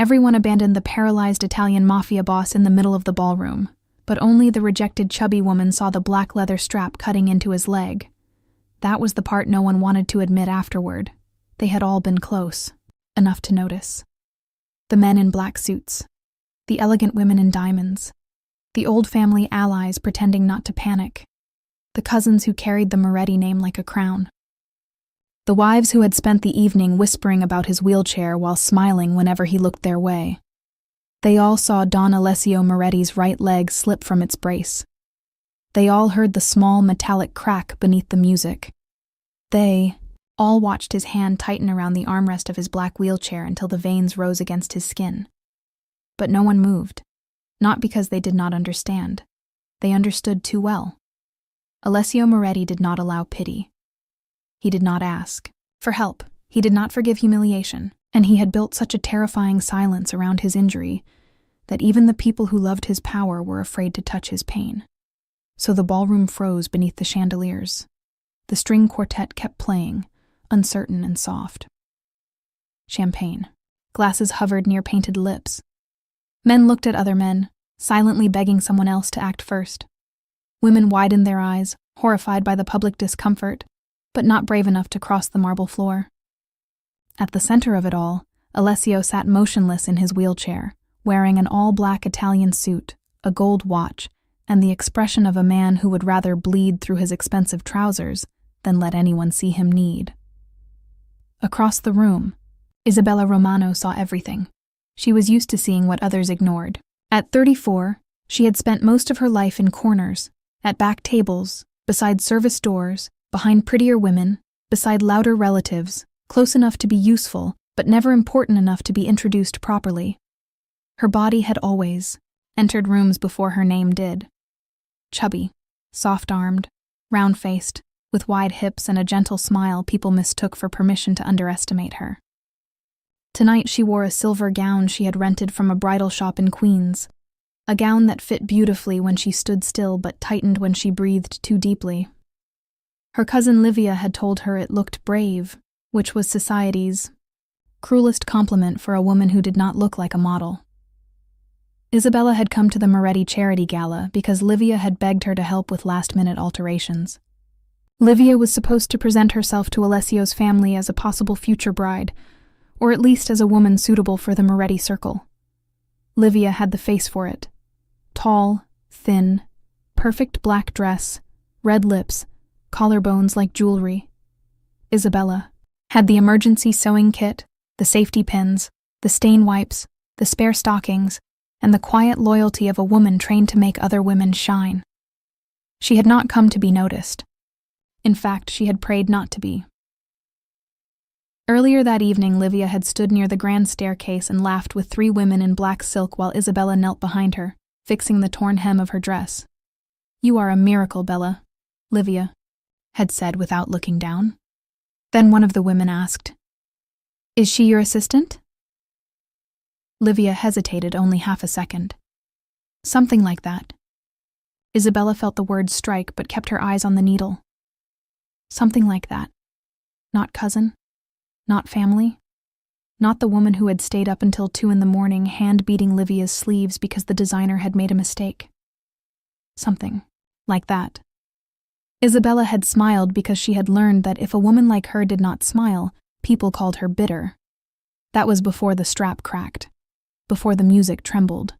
Everyone abandoned the paralyzed Italian mafia boss in the middle of the ballroom, but only the rejected chubby woman saw the black leather strap cutting into his leg. That was the part no one wanted to admit afterward. They had all been close, enough to notice. The men in black suits, the elegant women in diamonds, the old family allies pretending not to panic, the cousins who carried the Moretti name like a crown. The wives who had spent the evening whispering about his wheelchair while smiling whenever he looked their way. They all saw Don Alessio Moretti's right leg slip from its brace. They all heard the small metallic crack beneath the music. They all watched his hand tighten around the armrest of his black wheelchair until the veins rose against his skin. But no one moved, not because they did not understand. They understood too well. Alessio Moretti did not allow pity. He did not ask for help. He did not forgive humiliation, and he had built such a terrifying silence around his injury that even the people who loved his power were afraid to touch his pain. So the ballroom froze beneath the chandeliers. The string quartet kept playing, uncertain and soft. Champagne. Glasses hovered near painted lips. Men looked at other men, silently begging someone else to act first. Women widened their eyes, horrified by the public discomfort, but not brave enough to cross the marble floor. At the center of it all, Alessio sat motionless in his wheelchair, wearing an all-black Italian suit, a gold watch, and the expression of a man who would rather bleed through his expensive trousers than let anyone see him need. Across the room, Isabella Romano saw everything. She was used to seeing what others ignored. At 34, she had spent most of her life in corners, at back tables, beside service doors, behind prettier women, beside louder relatives, close enough to be useful, but never important enough to be introduced properly. Her body had always entered rooms before her name did. Chubby, soft-armed, round-faced, with wide hips and a gentle smile people mistook for permission to underestimate her. Tonight she wore a silver gown she had rented from a bridal shop in Queens, a gown that fit beautifully when she stood still but tightened when she breathed too deeply. Her cousin Livia had told her it looked brave, which was society's cruelest compliment for a woman who did not look like a model. Isabella had come to the Moretti charity gala because Livia had begged her to help with last-minute alterations. Livia was supposed to present herself to Alessio's family as a possible future bride, or at least as a woman suitable for the Moretti circle. Livia had the face for it. Tall, thin, perfect black dress, red lips, collarbones like jewelry. Isabella had the emergency sewing kit, the safety pins, the stain wipes, the spare stockings, and the quiet loyalty of a woman trained to make other women shine. She had not come to be noticed. In fact, she had prayed not to be. Earlier that evening, Livia had stood near the grand staircase and laughed with 3 women in black silk while Isabella knelt behind her, fixing the torn hem of her dress. "You are a miracle, Bella," Livia had said without looking down. Then one of the women asked, "Is she your assistant?" Livia hesitated only half a second. "Something like that." Isabella felt the words strike but kept her eyes on the needle. Something like that. Not cousin. Not family. Not the woman who had stayed up until 2 a.m, hand-beating Livia's sleeves because the designer had made a mistake. Something like that. Isabella had smiled because she had learned that if a woman like her did not smile, people called her bitter. That was before the strap cracked. Before the music trembled.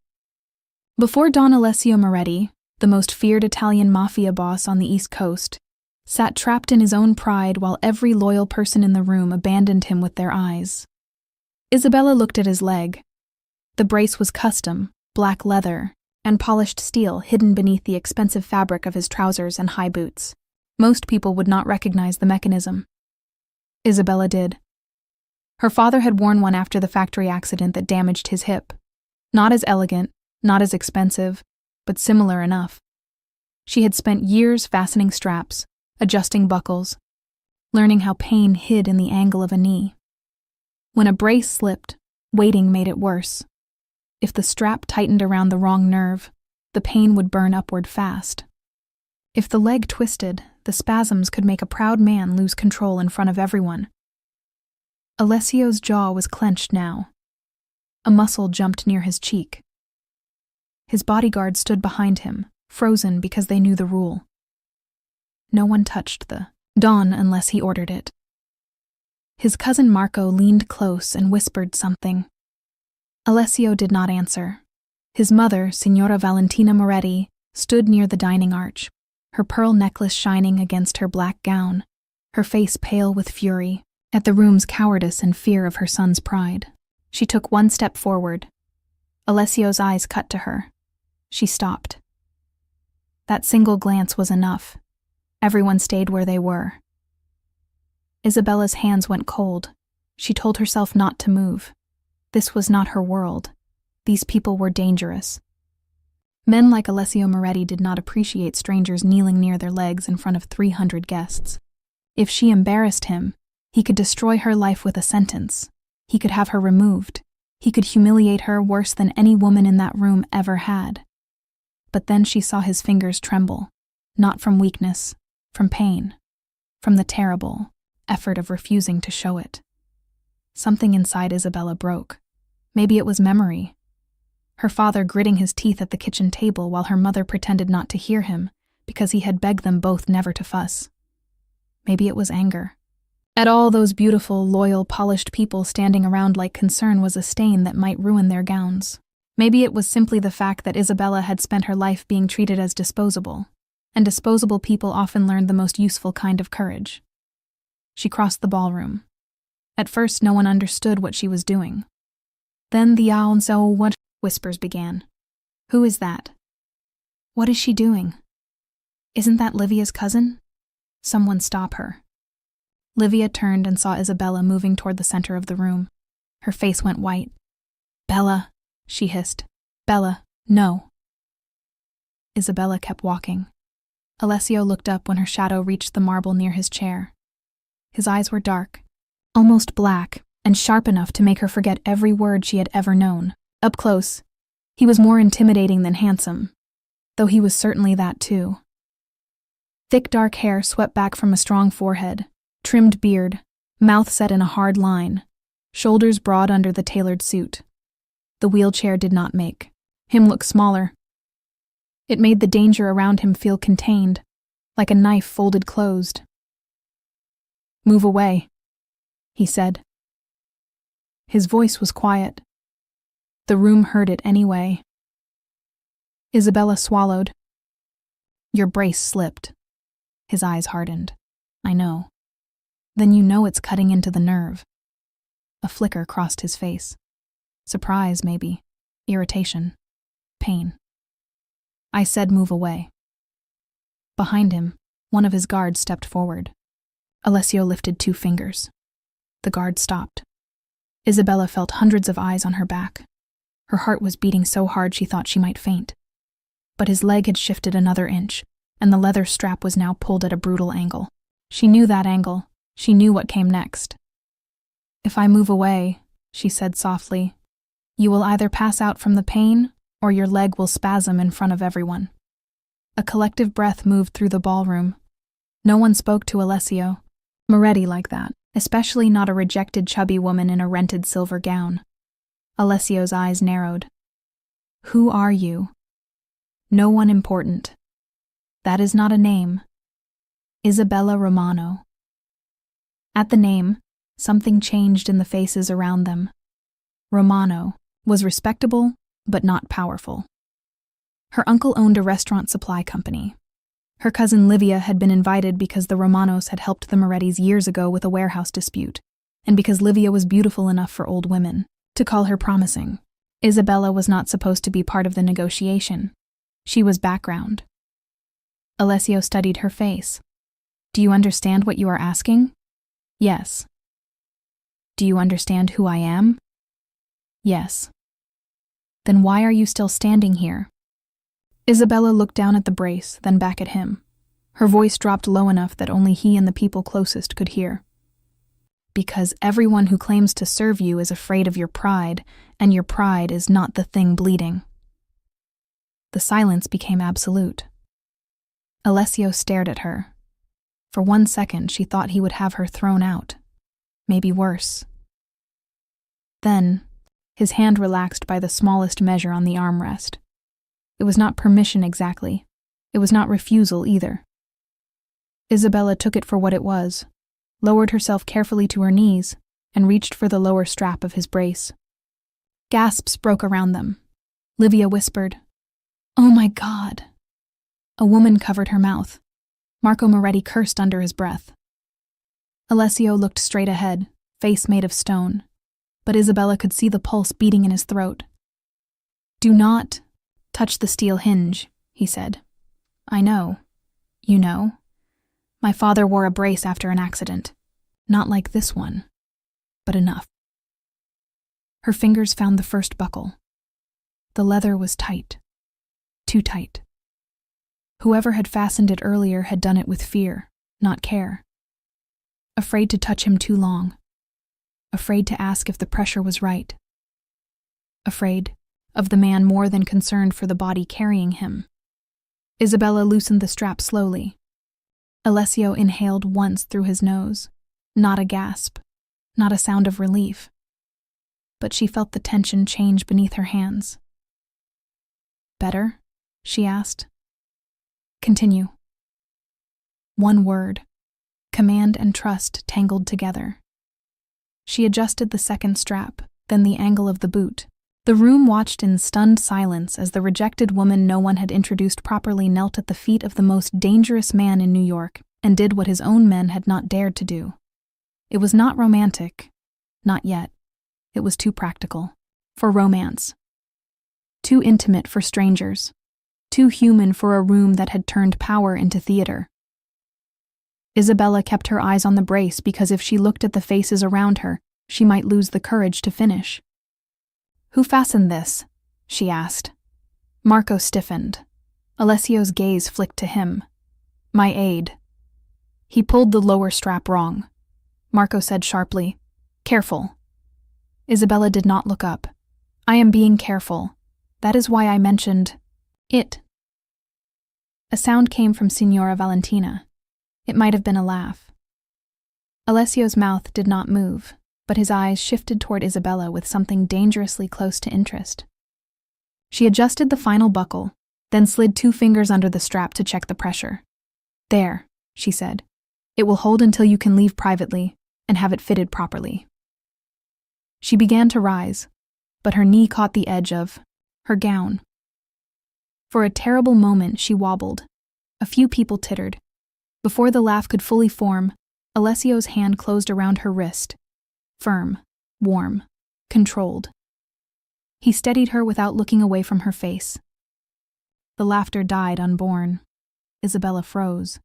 Before Don Alessio Moretti, the most feared Italian mafia boss on the East Coast, sat trapped in his own pride while every loyal person in the room abandoned him with their eyes. Isabella looked at his leg. The brace was custom, black leather, and polished steel hidden beneath the expensive fabric of his trousers and high boots. Most people would not recognize the mechanism. Isabella did. Her father had worn one after the factory accident that damaged his hip. Not as elegant, not as expensive, but similar enough. She had spent years fastening straps, adjusting buckles, learning how pain hid in the angle of a knee. When a brace slipped, waiting made it worse. If the strap tightened around the wrong nerve, the pain would burn upward fast. If the leg twisted, the spasms could make a proud man lose control in front of everyone. Alessio's jaw was clenched now. A muscle jumped near his cheek. His bodyguard stood behind him, frozen because they knew the rule. No one touched the dawn unless he ordered it. His cousin Marco leaned close and whispered something. Alessio did not answer. His mother, Signora Valentina Moretti, stood near the dining arch, her pearl necklace shining against her black gown, her face pale with fury at the room's cowardice and fear of her son's pride. She took one step forward. Alessio's eyes cut to her. She stopped. That single glance was enough. Everyone stayed where they were. Isabella's hands went cold. She told herself not to move. This was not her world. These people were dangerous. Men like Alessio Moretti did not appreciate strangers kneeling near their legs in front of 300 guests. If she embarrassed him, he could destroy her life with a sentence. He could have her removed. He could humiliate her worse than any woman in that room ever had. But then she saw his fingers tremble, not from weakness, from pain, from the terrible effort of refusing to show it. Something inside Isabella broke. Maybe it was memory. Her father gritting his teeth at the kitchen table while her mother pretended not to hear him because he had begged them both never to fuss. Maybe it was anger. At all those beautiful, loyal, polished people standing around like concern was a stain that might ruin their gowns. Maybe it was simply the fact that Isabella had spent her life being treated as disposable, and disposable people often learned the most useful kind of courage. She crossed the ballroom. At first, no one understood what she was doing. Then the and so what whispers began. Who is that? What is she doing? Isn't that Livia's cousin? Someone stop her. Livia turned and saw Isabella moving toward the center of the room. Her face went white. Bella, she hissed. Bella, no. Isabella kept walking. Alessio looked up when her shadow reached the marble near his chair. His eyes were dark, almost black, and sharp enough to make her forget every word she had ever known. Up close, he was more intimidating than handsome, though he was certainly that too. Thick dark hair swept back from a strong forehead, trimmed beard, mouth set in a hard line, shoulders broad under the tailored suit. The wheelchair did not make him look smaller. It made the danger around him feel contained, like a knife folded closed. Move away, he said. His voice was quiet. The room heard it anyway. Isabella swallowed. Your brace slipped. His eyes hardened. I know. Then you know it's cutting into the nerve. A flicker crossed his face. Surprise, maybe. Irritation. Pain. I said move away. Behind him, one of his guards stepped forward. Alessio lifted 2 fingers. The guard stopped. Isabella felt hundreds of eyes on her back. Her heart was beating so hard she thought she might faint. But his leg had shifted another inch, and the leather strap was now pulled at a brutal angle. She knew that angle. She knew what came next. If I move away, she said softly, you will either pass out from the pain or your leg will spasm in front of everyone. A collective breath moved through the ballroom. No one spoke to Alessio Moretti like that, especially not a rejected chubby woman in a rented silver gown. Alessio's eyes narrowed. Who are you? No one important. That is not a name. Isabella Romano. At the name, something changed in the faces around them. Romano was respectable, but not powerful. Her uncle owned a restaurant supply company. Her cousin Livia had been invited because the Romanos had helped the Morettis years ago with a warehouse dispute, and because Livia was beautiful enough for old women to call her promising. Isabella was not supposed to be part of the negotiation. She was background. Alessio studied her face. Do you understand what you are asking? Yes. Do you understand who I am? Yes. Then why are you still standing here? Isabella looked down at the brace, then back at him. Her voice dropped low enough that only he and the people closest could hear. Because everyone who claims to serve you is afraid of your pride, and your pride is not the thing bleeding. The silence became absolute. Alessio stared at her. For 1 second, she thought he would have her thrown out. Maybe worse. Then, his hand relaxed by the smallest measure on the armrest. It was not permission exactly. It was not refusal either. Isabella took it for what it was, lowered herself carefully to her knees, and reached for the lower strap of his brace. Gasps broke around them. Livia whispered, "Oh my God!" A woman covered her mouth. Marco Moretti cursed under his breath. Alessio looked straight ahead, face made of stone, but Isabella could see the pulse beating in his throat. "Do not touch the steel hinge," he said. "I know. You know. My father wore a brace after an accident. Not like this one, but enough." Her fingers found the first buckle. The leather was tight. Too tight. Whoever had fastened it earlier had done it with fear, not care. Afraid to touch him too long. Afraid to ask if the pressure was right. Afraid of the man more than concerned for the body carrying him. Isabella loosened the strap slowly. Alessio inhaled once through his nose. Not a gasp, not a sound of relief. But she felt the tension change beneath her hands. "Better?" she asked. "Continue." One word. Command and trust tangled together. She adjusted the second strap, then the angle of the boot. The room watched in stunned silence as the rejected woman no one had introduced properly knelt at the feet of the most dangerous man in New York and did what his own men had not dared to do. It was not romantic. Not yet. It was too practical. For romance. Too intimate for strangers. Too human for a room that had turned power into theater. Isabella kept her eyes on the brace because if she looked at the faces around her, she might lose the courage to finish. "Who fastened this?" she asked. Marco stiffened. Alessio's gaze flicked to him. "My aide." "He pulled the lower strap wrong," Marco said sharply. "Careful." Isabella did not look up. "I am being careful. That is why I mentioned it." A sound came from Signora Valentina. It might have been a laugh. Alessio's mouth did not move, but his eyes shifted toward Isabella with something dangerously close to interest. She adjusted the final buckle, then slid 2 fingers under the strap to check the pressure. "There," she said. "It will hold until you can leave privately and have it fitted properly." She began to rise, but her knee caught the edge of her gown. For a terrible moment she wobbled. A few people tittered. Before the laugh could fully form, Alessio's hand closed around her wrist. Firm, warm, controlled. He steadied her without looking away from her face. The laughter died unborn. Isabella froze.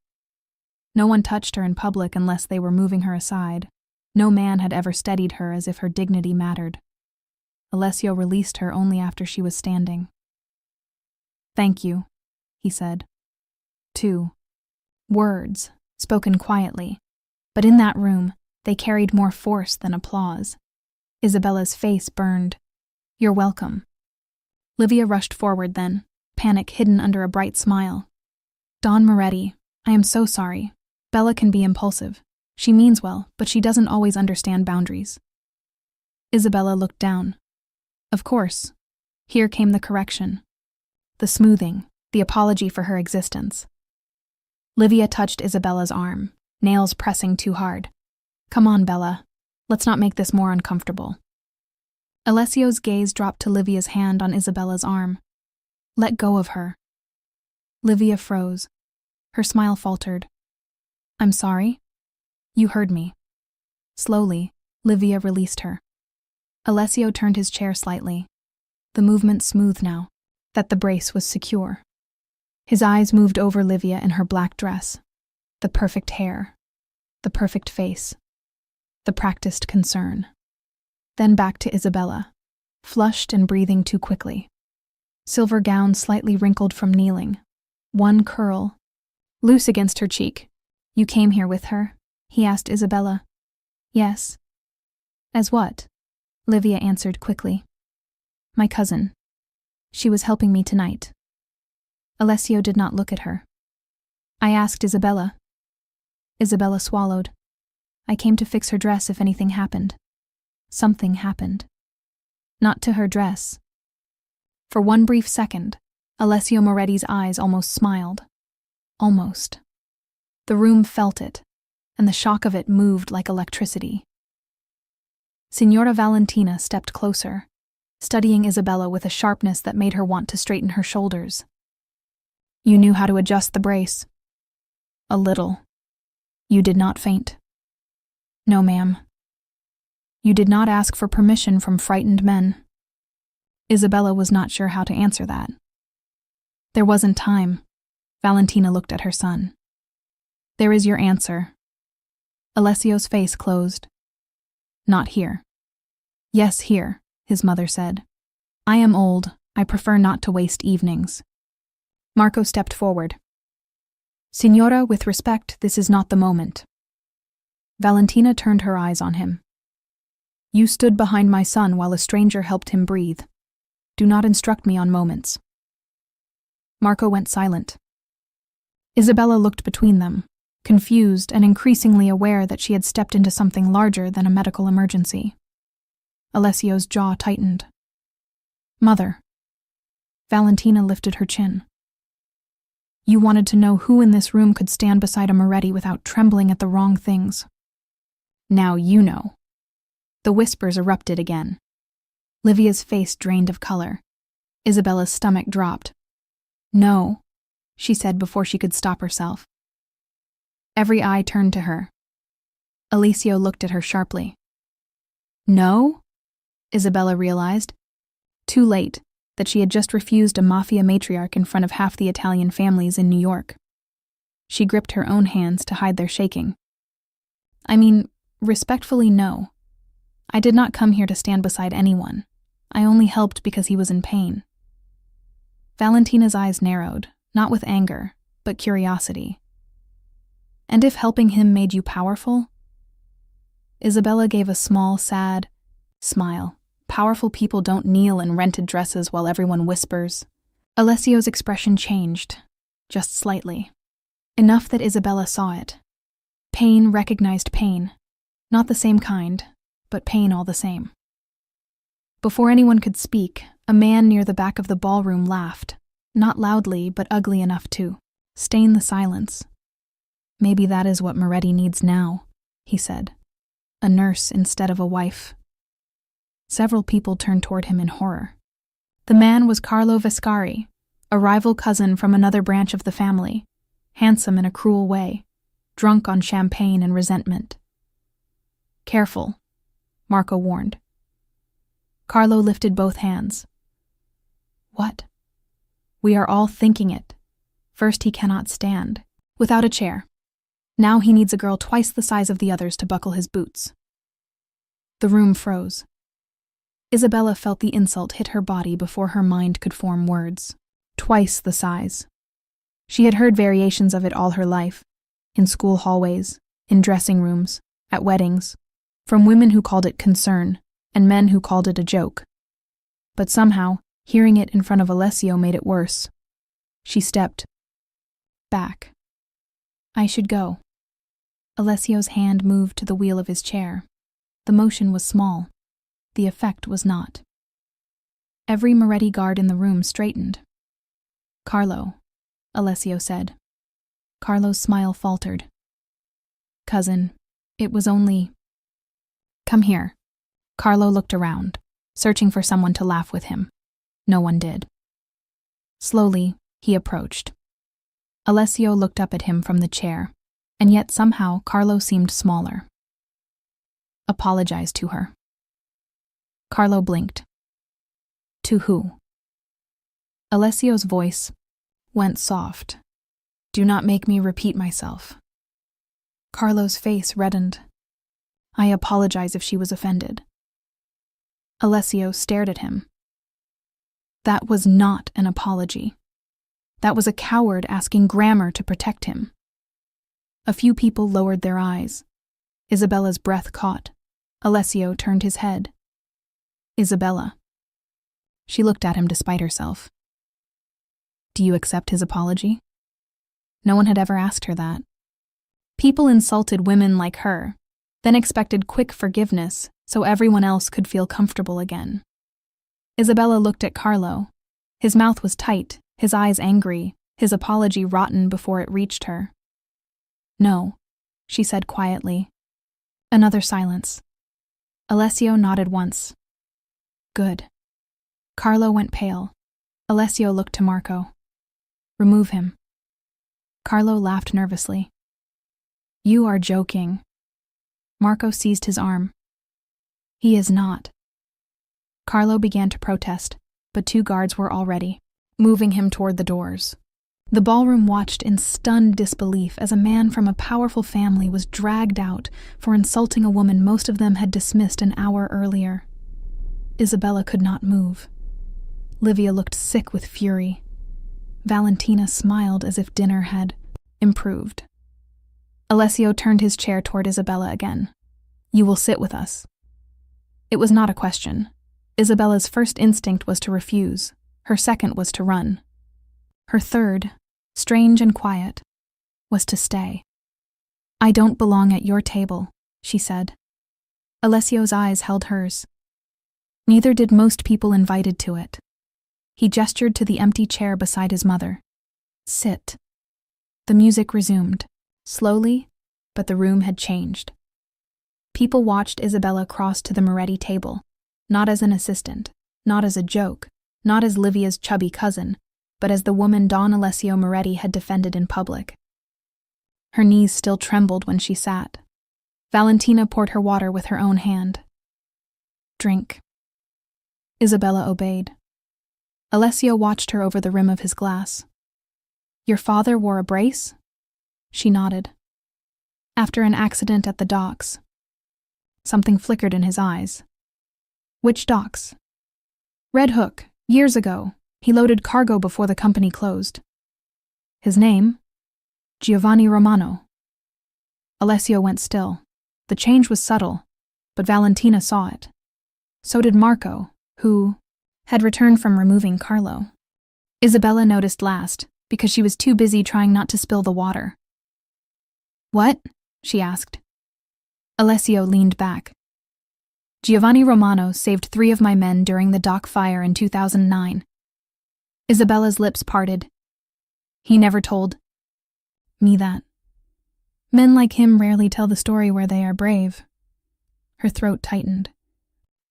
No one touched her in public unless they were moving her aside. No man had ever steadied her as if her dignity mattered. Alessio released her only after she was standing. "Thank you," he said. 2 words, spoken quietly, but in that room, they carried more force than applause. Isabella's face burned. "You're welcome." Livia rushed forward then, panic hidden under a bright smile. "Don Moretti, I am so sorry. Bella can be impulsive. She means well, but she doesn't always understand boundaries." Isabella looked down. Of course. Here came the correction. The smoothing, the apology for her existence. Livia touched Isabella's arm, nails pressing too hard. "Come on, Bella. Let's not make this more uncomfortable." Alessio's gaze dropped to Livia's hand on Isabella's arm. "Let go of her." Livia froze. Her smile faltered. "I'm sorry?" "You heard me." Slowly, Livia released her. Alessio turned his chair slightly. The movement smooth now, that the brace was secure. His eyes moved over Livia in her black dress. The perfect hair. The perfect face. The practiced concern. Then back to Isabella, flushed and breathing too quickly. Silver gown slightly wrinkled from kneeling. One curl, loose against her cheek. "You came here with her?" he asked Isabella. "Yes." "As what?" Livia answered quickly. "My cousin. She was helping me tonight." Alessio did not look at her. "I asked Isabella." Isabella swallowed. "I came to fix her dress if anything happened." Something happened. not to her dress. For one brief second, Alessio Moretti's eyes almost smiled. Almost. The room felt it, and the shock of it moved like electricity. Signora Valentina stepped closer, studying Isabella with a sharpness that made her want to straighten her shoulders. You knew how to adjust the brace. A little. You did not faint. No, ma'am. You did not ask for permission from frightened men. Isabella was not sure how to answer that. There wasn't time. Valentina looked at her son. There is your answer. Alessio's face closed. Not here. Yes, here, his mother said. I am old. I prefer not to waste evenings. Marco stepped forward. Signora, with respect, this is not the moment. Valentina turned her eyes on him. You stood behind my son while a stranger helped him breathe. Do not instruct me on moments. Marco went silent. Isabella looked between them, confused and increasingly aware that she had stepped into something larger than a medical emergency. Alessio's jaw tightened. Mother. Valentina lifted her chin. You wanted to know who in this room could stand beside a Moretti without trembling at the wrong things. Now you know. The whispers erupted again. Livia's face drained of color. Isabella's stomach dropped. No, she said before she could stop herself. Every eye turned to her. Alessio looked at her sharply. No? Isabella realized, too late, that she had just refused a mafia matriarch in front of half the Italian families in New York. She gripped her own hands to hide their shaking. I mean, respectfully, no. I did not come here to stand beside anyone. I only helped because he was in pain. Valentina's eyes narrowed, not with anger, but curiosity. And if helping him made you powerful? Isabella gave a small, sad smile. Powerful people don't kneel in rented dresses while everyone whispers. Alessio's expression changed, just slightly. Enough that Isabella saw it. Pain recognized pain. Not the same kind, but pain all the same. Before anyone could speak, a man near the back of the ballroom laughed, not loudly, but ugly enough to stain the silence. Maybe that is what Moretti needs now, he said. A nurse instead of a wife. Several people turned toward him in horror. The man was Carlo Vescari, a rival cousin from another branch of the family, handsome in a cruel way, drunk on champagne and resentment. Careful, Marco warned. Carlo lifted both hands. What? We are all thinking it. First, he cannot stand, without a chair. Now he needs a girl twice the size of the others to buckle his boots. The room froze. Isabella felt the insult hit her body before her mind could form words. Twice the size. She had heard variations of it all her life, in school hallways, in dressing rooms, at weddings, from women who called it concern, and men who called it a joke. But somehow, hearing it in front of Alessio made it worse. She stepped back. I should go. Alessio's hand moved to the wheel of his chair. The motion was small. The effect was not. Every Moretti guard in the room straightened. Carlo, Alessio said. Carlo's smile faltered. Cousin, it was only... Come here. Carlo looked around, searching for someone to laugh with him. No one did. Slowly, he approached. Alessio looked up at him from the chair, and yet somehow Carlo seemed smaller. Apologize to her. Carlo blinked. To who? Alessio's voice went soft. Do not make me repeat myself. Carlo's face reddened. I apologize if she was offended. Alessio stared at him. That was not an apology. That was a coward asking grammar to protect him. A few people lowered their eyes. Isabella's breath caught. Alessio turned his head. Isabella. She looked at him despite herself. Do you accept his apology? No one had ever asked her that. People insulted women like her, then expected quick forgiveness so everyone else could feel comfortable again. Isabella looked at Carlo. His mouth was tight, his eyes angry, his apology rotten before it reached her. "No," she said quietly. Another silence. Alessio nodded once. "Good." Carlo went pale. Alessio looked to Marco. "Remove him." Carlo laughed nervously. "You are joking." Marco seized his arm. "He is not." Carlo began to protest, but 2 guards were already moving him toward the doors. The ballroom watched in stunned disbelief as a man from a powerful family was dragged out for insulting a woman most of them had dismissed an hour earlier. Isabella could not move. Livia looked sick with fury. Valentina smiled as if dinner had improved. Alessio turned his chair toward Isabella again. "You will sit with us." It was not a question. Isabella's first instinct was to refuse. Her second was to run. Her third, strange and quiet, was to stay. "I don't belong at your table," she said. Alessio's eyes held hers. Neither did most people invited to it. He gestured to the empty chair beside his mother. "Sit." The music resumed, slowly, but the room had changed. People watched Isabella cross to the Moretti table, not as an assistant, not as a joke, not as Livia's chubby cousin, but as the woman Don Alessio Moretti had defended in public. Her knees still trembled when she sat. Valentina poured her water with her own hand. "Drink." Isabella obeyed. Alessio watched her over the rim of his glass. "Your father wore a brace?" She nodded. "After an accident at the docks." Something flickered in his eyes. "Which docks?" "Red Hook, years ago. He loaded cargo before the company closed." "His name?" "Giovanni Romano." Alessio went still. The change was subtle, but Valentina saw it. So did Marco, who had returned from removing Carlo. Isabella noticed last, because she was too busy trying not to spill the water. "What?" she asked. Alessio leaned back. "Giovanni Romano saved 3 of my men during the dock fire in 2009. Isabella's lips parted. "He never told me that. Men like him rarely tell the story where they are brave." Her throat tightened.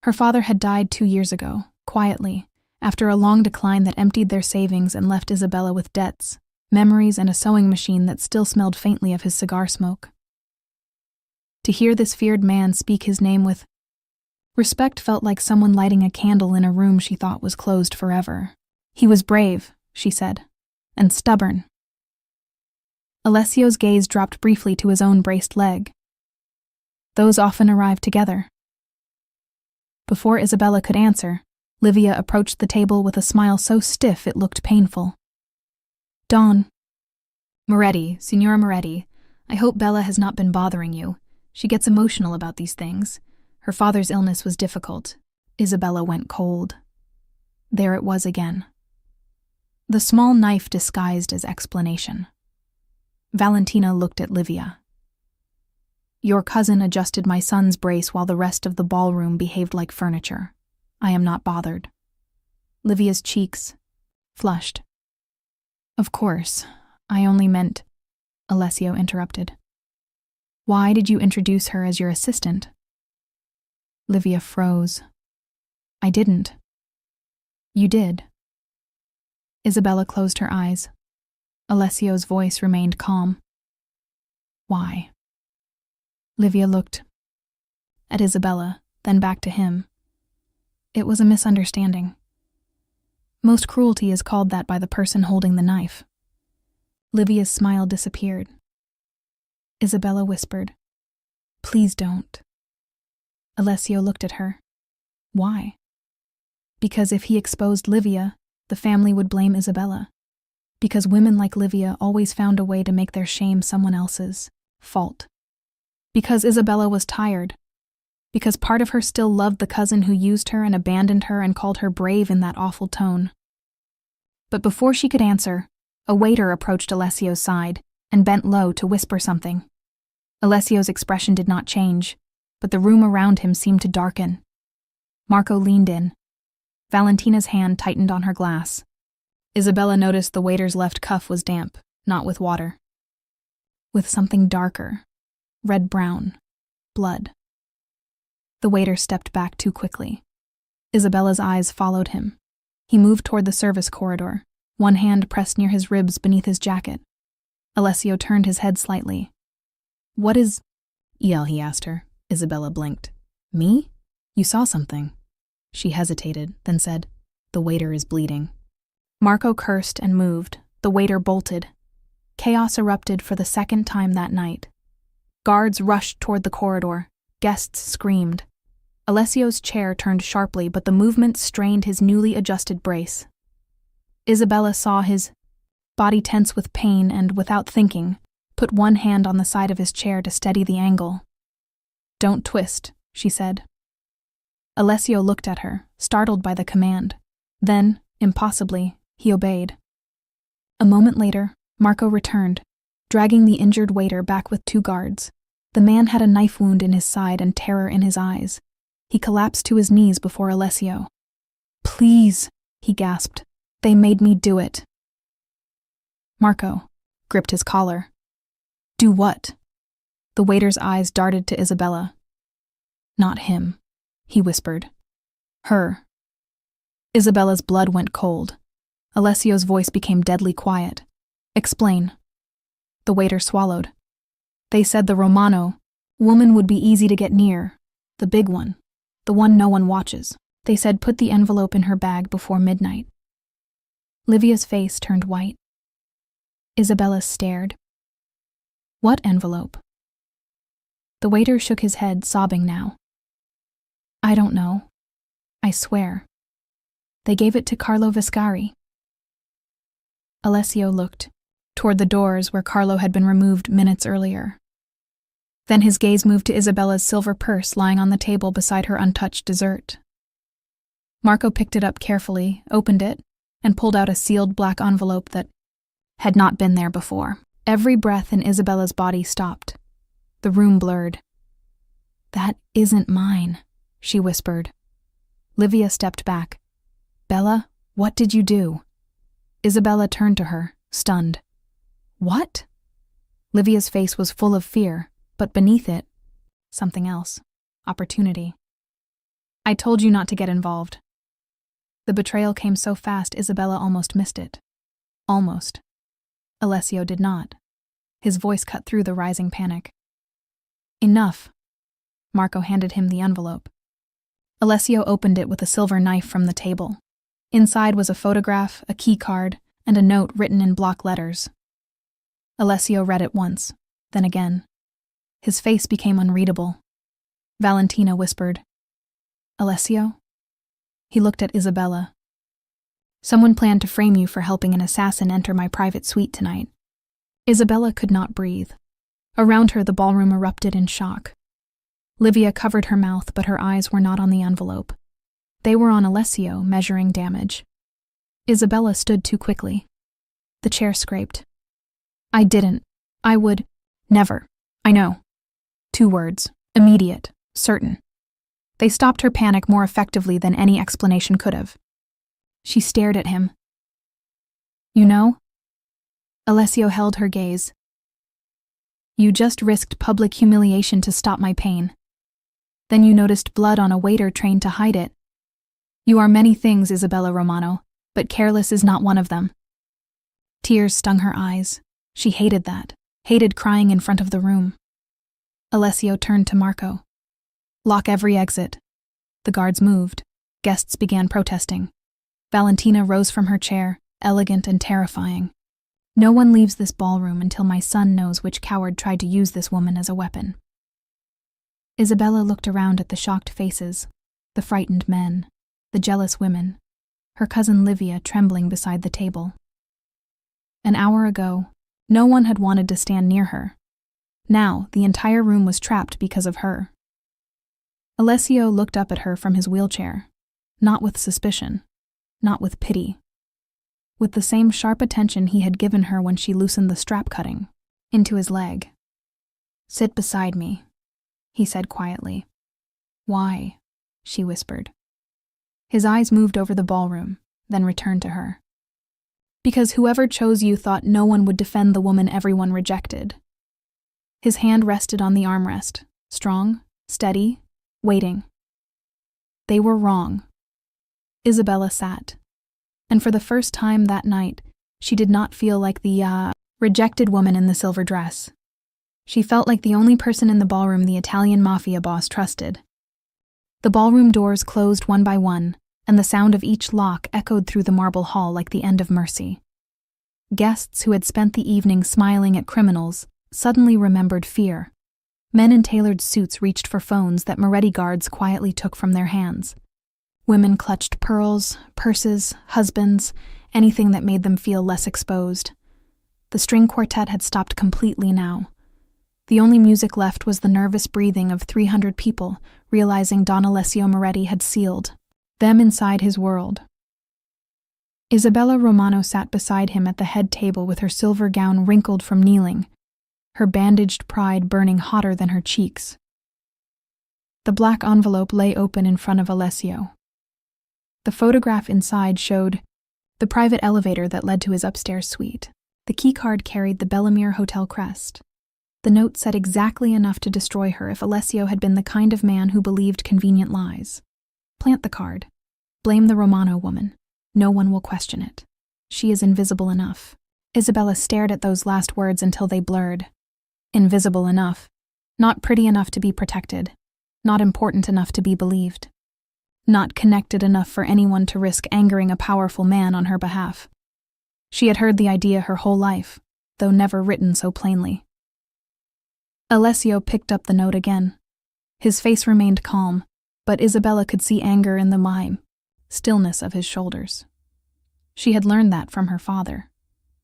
Her father had died 2 years ago, quietly, after a long decline that emptied their savings and left Isabella with debts, memories, and a sewing machine that still smelled faintly of his cigar smoke. To hear this feared man speak his name with respect felt like someone lighting a candle in a room she thought was closed forever. "He was brave," she said, "and stubborn." Alessio's gaze dropped briefly to his own braced leg. "Those often arrive together." Before Isabella could answer, Livia approached the table with a smile so stiff it looked painful. "Don." "Moretti, Signora Moretti, I hope Bella has not been bothering you. She gets emotional about these things. Her father's illness was difficult." Isabella went cold. There it was again. The small knife disguised as explanation. Valentina looked at Livia. "Your cousin adjusted my son's brace while the rest of the ballroom behaved like furniture. I am not bothered." Livia's cheeks flushed. "Of course, I only meant—" Alessio interrupted. "Why did you introduce her as your assistant?" Livia froze. "I didn't." "You did." Isabella closed her eyes. Alessio's voice remained calm. "Why?" Livia looked at Isabella, then back to him. It was a misunderstanding. Most cruelty is called that by the person holding the knife. Livia's smile disappeared. Isabella whispered, "Please don't." Alessio looked at her. Why? Because if he exposed Livia, the family would blame Isabella. Because women like Livia always found a way to make their shame someone else's fault. Because Isabella was tired. Because part of her still loved the cousin who used her and abandoned her and called her brave in that awful tone. But before she could answer, a waiter approached Alessio's side and bent low to whisper something. Alessio's expression did not change, but the room around him seemed to darken. Marco leaned in. Valentina's hand tightened on her glass. Isabella noticed the waiter's left cuff was damp, not with water. With something darker. Red-brown. Blood. The waiter stepped back too quickly. Isabella's eyes followed him. He moved toward the service corridor, one hand pressed near his ribs beneath his jacket. Alessio turned his head slightly. "What is—" "El," he asked her. Isabella blinked. "Me? You saw something." She hesitated, then said, "The waiter is bleeding." Marco cursed and moved. The waiter bolted. Chaos erupted for the second time that night. Guards rushed toward the corridor. Guests screamed. Alessio's chair turned sharply, but the movement strained his newly adjusted brace. Isabella saw his body tense with pain and, without thinking, put one hand on the side of his chair to steady the angle. "Don't twist," she said. Alessio looked at her, startled by the command. Then, impossibly, he obeyed. A moment later, Marco returned, dragging the injured waiter back with 2 guards. The man had a knife wound in his side and terror in his eyes. He collapsed to his knees before Alessio. "Please," he gasped. "They made me do it." Marco gripped his collar. "Do what?" The waiter's eyes darted to Isabella. "Not him," he whispered. "Her." Isabella's blood went cold. Alessio's voice became deadly quiet. "Explain." The waiter swallowed. "They said the Romano woman would be easy to get near. The big one. The one no one watches. They said put the envelope in her bag before midnight." Livia's face turned white. Isabella stared. "What envelope?" The waiter shook his head, sobbing now. "I don't know. I swear. They gave it to Carlo Viscari." Alessio looked toward the doors where Carlo had been removed minutes earlier. Then his gaze moved to Isabella's silver purse lying on the table beside her untouched dessert. Marco picked it up carefully, opened it, and pulled out a sealed black envelope that had not been there before. Every breath in Isabella's body stopped. The room blurred. "That isn't mine," she whispered. Livia stepped back. "Bella, what did you do?" Isabella turned to her, stunned. "What?" Livia's face was full of fear, but beneath it, something else. Opportunity. "I told you not to get involved." The betrayal came so fast Isabella almost missed it. Almost. Alessio did not. His voice cut through the rising panic. "Enough." Marco handed him the envelope. Alessio opened it with a silver knife from the table. Inside was a photograph, a key card, and a note written in block letters. Alessio read it once, then again. His face became unreadable. Valentina whispered, "Alessio?" He looked at Isabella. "Someone planned to frame you for helping an assassin enter my private suite tonight." Isabella could not breathe. Around her, the ballroom erupted in shock. Livia covered her mouth, but her eyes were not on the envelope. They were on Alessio, measuring damage. Isabella stood too quickly. The chair scraped. "I didn't. I would. Never. I know." 2 words. Immediate. Certain. They stopped her panic more effectively than any explanation could have. She stared at him. "You know?" Alessio held her gaze. "You just risked public humiliation to stop my pain. Then you noticed blood on a waiter trained to hide it. You are many things, Isabella Romano, but careless is not one of them." Tears stung her eyes. She hated that, hated crying in front of the room. Alessio turned to Marco. "Lock every exit." The guards moved. Guests began protesting. Valentina rose from her chair, elegant and terrifying. "No one leaves this ballroom until my son knows which coward tried to use this woman as a weapon." Isabella looked around at the shocked faces, the frightened men, the jealous women, her cousin Livia trembling beside the table. An hour ago, no one had wanted to stand near her. Now, the entire room was trapped because of her. Alessio looked up at her from his wheelchair, not with suspicion, not with pity, with the same sharp attention he had given her when she loosened the strap cutting into his leg. "Sit beside me," he said quietly. "Why?" she whispered. His eyes moved over the ballroom, then returned to her. Because whoever chose you thought no one would defend the woman everyone rejected. His hand rested on the armrest, strong, steady, waiting. They were wrong. Isabella sat, and for the first time that night, she did not feel like the rejected woman in the silver dress. She felt like the only person in the ballroom the Italian mafia boss trusted. The ballroom doors closed one by one, and the sound of each lock echoed through the marble hall like the end of mercy. Guests who had spent the evening smiling at criminals suddenly remembered fear. Men in tailored suits reached for phones that Moretti guards quietly took from their hands. Women clutched pearls, purses, husbands, anything that made them feel less exposed. The string quartet had stopped completely now. The only music left was the nervous breathing of 300 people, realizing Don Alessio Moretti had sealed them inside his world. Isabella Romano sat beside him at the head table with her silver gown wrinkled from kneeling, her bandaged pride burning hotter than her cheeks. The black envelope lay open in front of Alessio. The photograph inside showed the private elevator that led to his upstairs suite. The keycard carried the Bellamere Hotel crest. The note said exactly enough to destroy her if Alessio had been the kind of man who believed convenient lies. Plant the card. Blame the Romano woman. No one will question it. She is invisible enough. Isabella stared at those last words until they blurred. Invisible enough. Not pretty enough to be protected. Not important enough to be believed. Not connected enough for anyone to risk angering a powerful man on her behalf. She had heard the idea her whole life, though never written so plainly. Alessio picked up the note again. His face remained calm, but Isabella could see anger in the stillness of his shoulders. She had learned that from her father.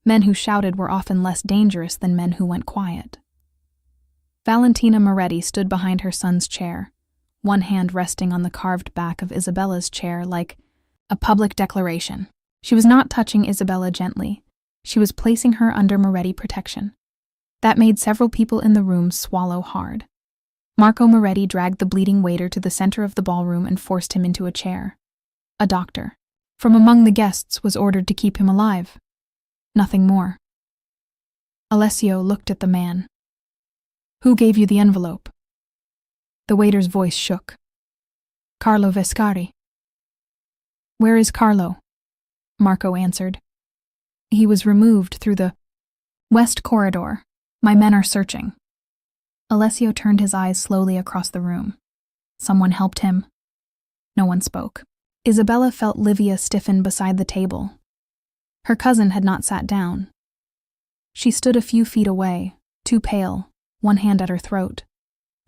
Men who shouted were often less dangerous than men who went quiet. Valentina Moretti stood behind her son's chair, one hand resting on the carved back of Isabella's chair like a public declaration. She was not touching Isabella gently. She was placing her under Moretti protection. That made several people in the room swallow hard. Marco Moretti dragged the bleeding waiter to the center of the ballroom and forced him into a chair. A doctor, from among the guests, was ordered to keep him alive. Nothing more. Alessio looked at the man. Who gave you the envelope? The waiter's voice shook. Carlo Vescari. Where is Carlo? Marco answered. He was removed through the west corridor. My men are searching. Alessio turned his eyes slowly across the room. Someone helped him. No one spoke. Isabella felt Livia stiffen beside the table. Her cousin had not sat down. She stood a few feet away, too pale, one hand at her throat,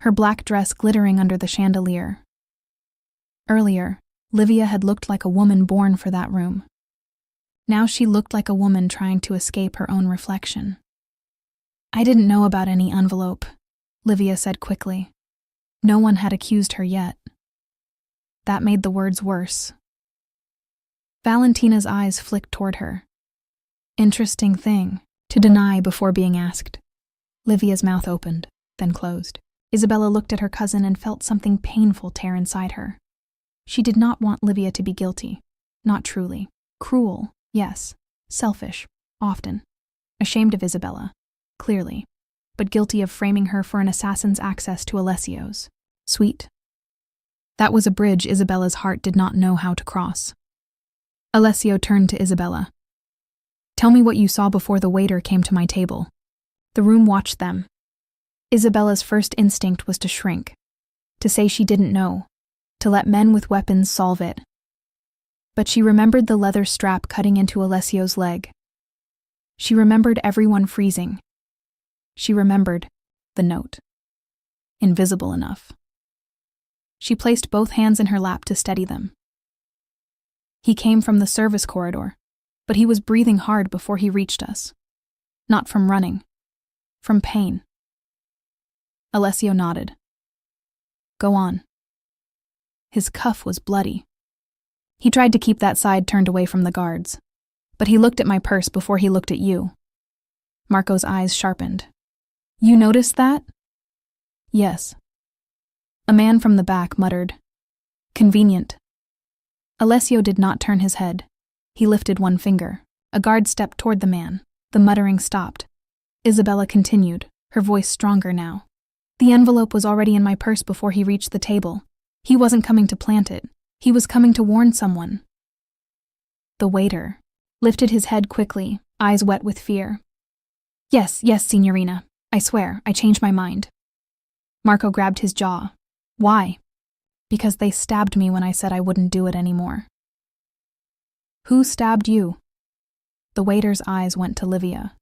her black dress glittering under the chandelier. Earlier, Livia had looked like a woman born for that room. Now she looked like a woman trying to escape her own reflection. I didn't know about any envelope, Livia said quickly. No one had accused her yet. That made the words worse. Valentina's eyes flicked toward her. Interesting thing, to deny before being asked. Livia's mouth opened, then closed. Isabella looked at her cousin and felt something painful tear inside her. She did not want Livia to be guilty. Not truly. Cruel, yes. Selfish, often. Ashamed of Isabella, clearly, but guilty of framing her for an assassin's access to Alessio's. Sweet. That was a bridge Isabella's heart did not know how to cross. Alessio turned to Isabella. Tell me what you saw before the waiter came to my table. The room watched them. Isabella's first instinct was to shrink, to say she didn't know, to let men with weapons solve it. But she remembered the leather strap cutting into Alessio's leg. She remembered everyone freezing. She remembered the note. Invisible enough. She placed both hands in her lap to steady them. He came from the service corridor, but he was breathing hard before he reached us. Not from running. From pain. Alessio nodded. Go on. His cuff was bloody. He tried to keep that side turned away from the guards, but he looked at my purse before he looked at you. Marco's eyes sharpened. You noticed that? Yes. A man from the back muttered, Convenient. Alessio did not turn his head. He lifted one finger. A guard stepped toward the man. The muttering stopped. Isabella continued, her voice stronger now. The envelope was already in my purse before he reached the table. He wasn't coming to plant it. He was coming to warn someone. The waiter lifted his head quickly, eyes wet with fear. Yes, signorina. I swear, I changed my mind. Marco grabbed his jaw. Why? Because they stabbed me when I said I wouldn't do it anymore. Who stabbed you? The waiter's eyes went to Livia.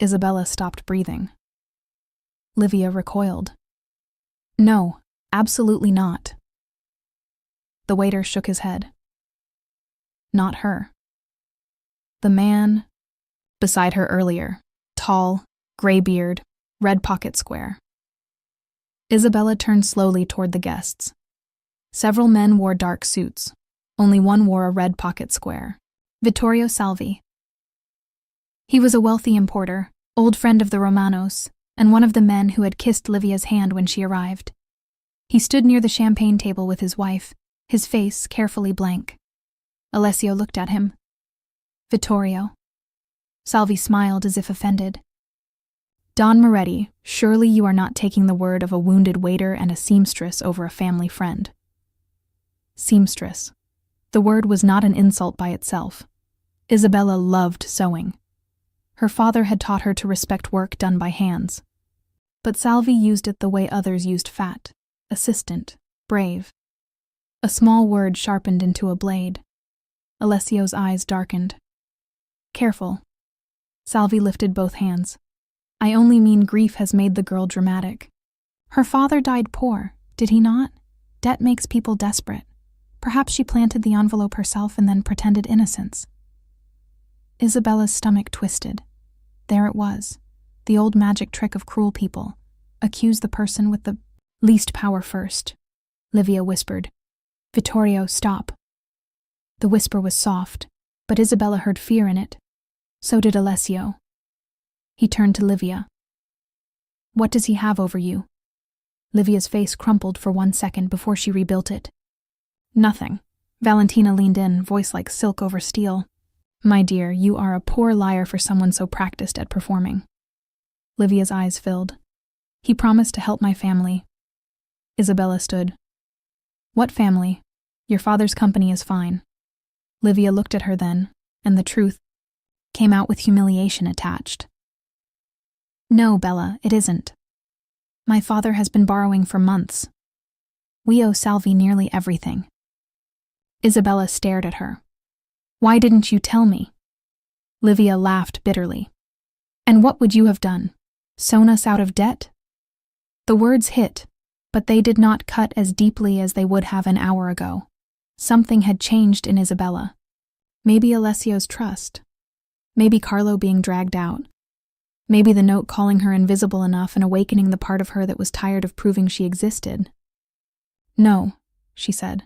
Isabella stopped breathing. Livia recoiled. No, absolutely not. The waiter shook his head. Not her. The man beside her earlier, tall, gray beard, red pocket square. Isabella turned slowly toward the guests. Several men wore dark suits. Only one wore a red pocket square. Vittorio Salvi. He was a wealthy importer, old friend of the Romanos, and one of the men who had kissed Livia's hand when she arrived. He stood near the champagne table with his wife, his face carefully blank. Alessio looked at him. Vittorio. Salvi smiled as if offended. Don Moretti, surely you are not taking the word of a wounded waiter and a seamstress over a family friend. Seamstress. The word was not an insult by itself. Isabella loved sewing. Her father had taught her to respect work done by hands. But Salvi used it the way others used fat, assistant, brave. A small word sharpened into a blade. Alessio's eyes darkened. Careful. Salvi lifted both hands. I only mean grief has made the girl dramatic. Her father died poor, did he not? Debt makes people desperate. Perhaps she planted the envelope herself and then pretended innocence. Isabella's stomach twisted. There it was, the old magic trick of cruel people. Accuse the person with the least power first. Livia whispered. Vittorio, stop. The whisper was soft, but Isabella heard fear in it. So did Alessio. He turned to Livia. What does he have over you? Livia's face crumpled for 1 second before she rebuilt it. Nothing. Valentina leaned in, voice like silk over steel. My dear, you are a poor liar for someone so practiced at performing. Livia's eyes filled. He promised to help my family. Isabella stood. What family? Your father's company is fine. Livia looked at her then, and the truth came out with humiliation attached. No, Bella, it isn't. My father has been borrowing for months. We owe Salvi nearly everything. Isabella stared at her. Why didn't you tell me? Livia laughed bitterly. And what would you have done? Sewn us out of debt? The words hit, but they did not cut as deeply as they would have an hour ago. Something had changed in Isabella. Maybe Alessio's trust. Maybe Carlo being dragged out. Maybe the note calling her invisible enough and awakening the part of her that was tired of proving she existed. No, she said.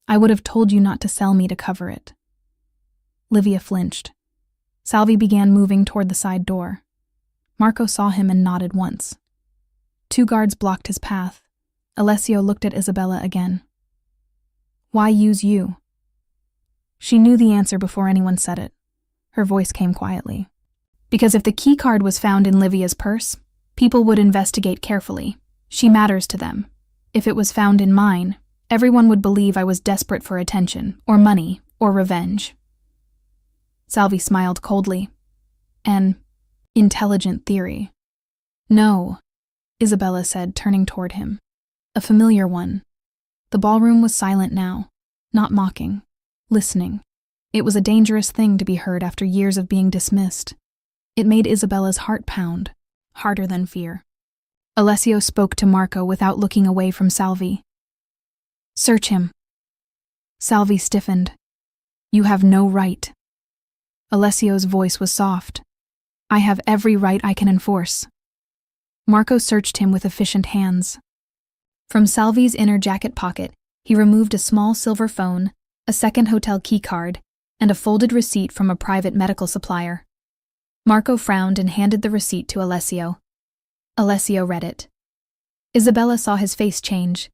I would have told you not to sell me to cover it. Livia flinched. Salvi began moving toward the side door. Marco saw him and nodded once. 2 guards blocked his path. Alessio looked at Isabella again. Why use you? She knew the answer before anyone said it. Her voice came quietly. Because if the key card was found in Livia's purse, people would investigate carefully. She matters to them. If it was found in mine, everyone would believe I was desperate for attention, or money, or revenge. Salvi smiled coldly. An intelligent theory. No, Isabella said, turning toward him. A familiar one. The ballroom was silent now, not mocking, listening. It was a dangerous thing to be heard after years of being dismissed. It made Isabella's heart pound, harder than fear. Alessio spoke to Marco without looking away from Salvi. Search him. Salvi stiffened. You have no right. Alessio's voice was soft. I have every right I can enforce. Marco searched him with efficient hands. From Salvi's inner jacket pocket, he removed a small silver phone, a second hotel key card, and a folded receipt from a private medical supplier. Marco frowned and handed the receipt to Alessio. Alessio read it. Isabella saw his face change.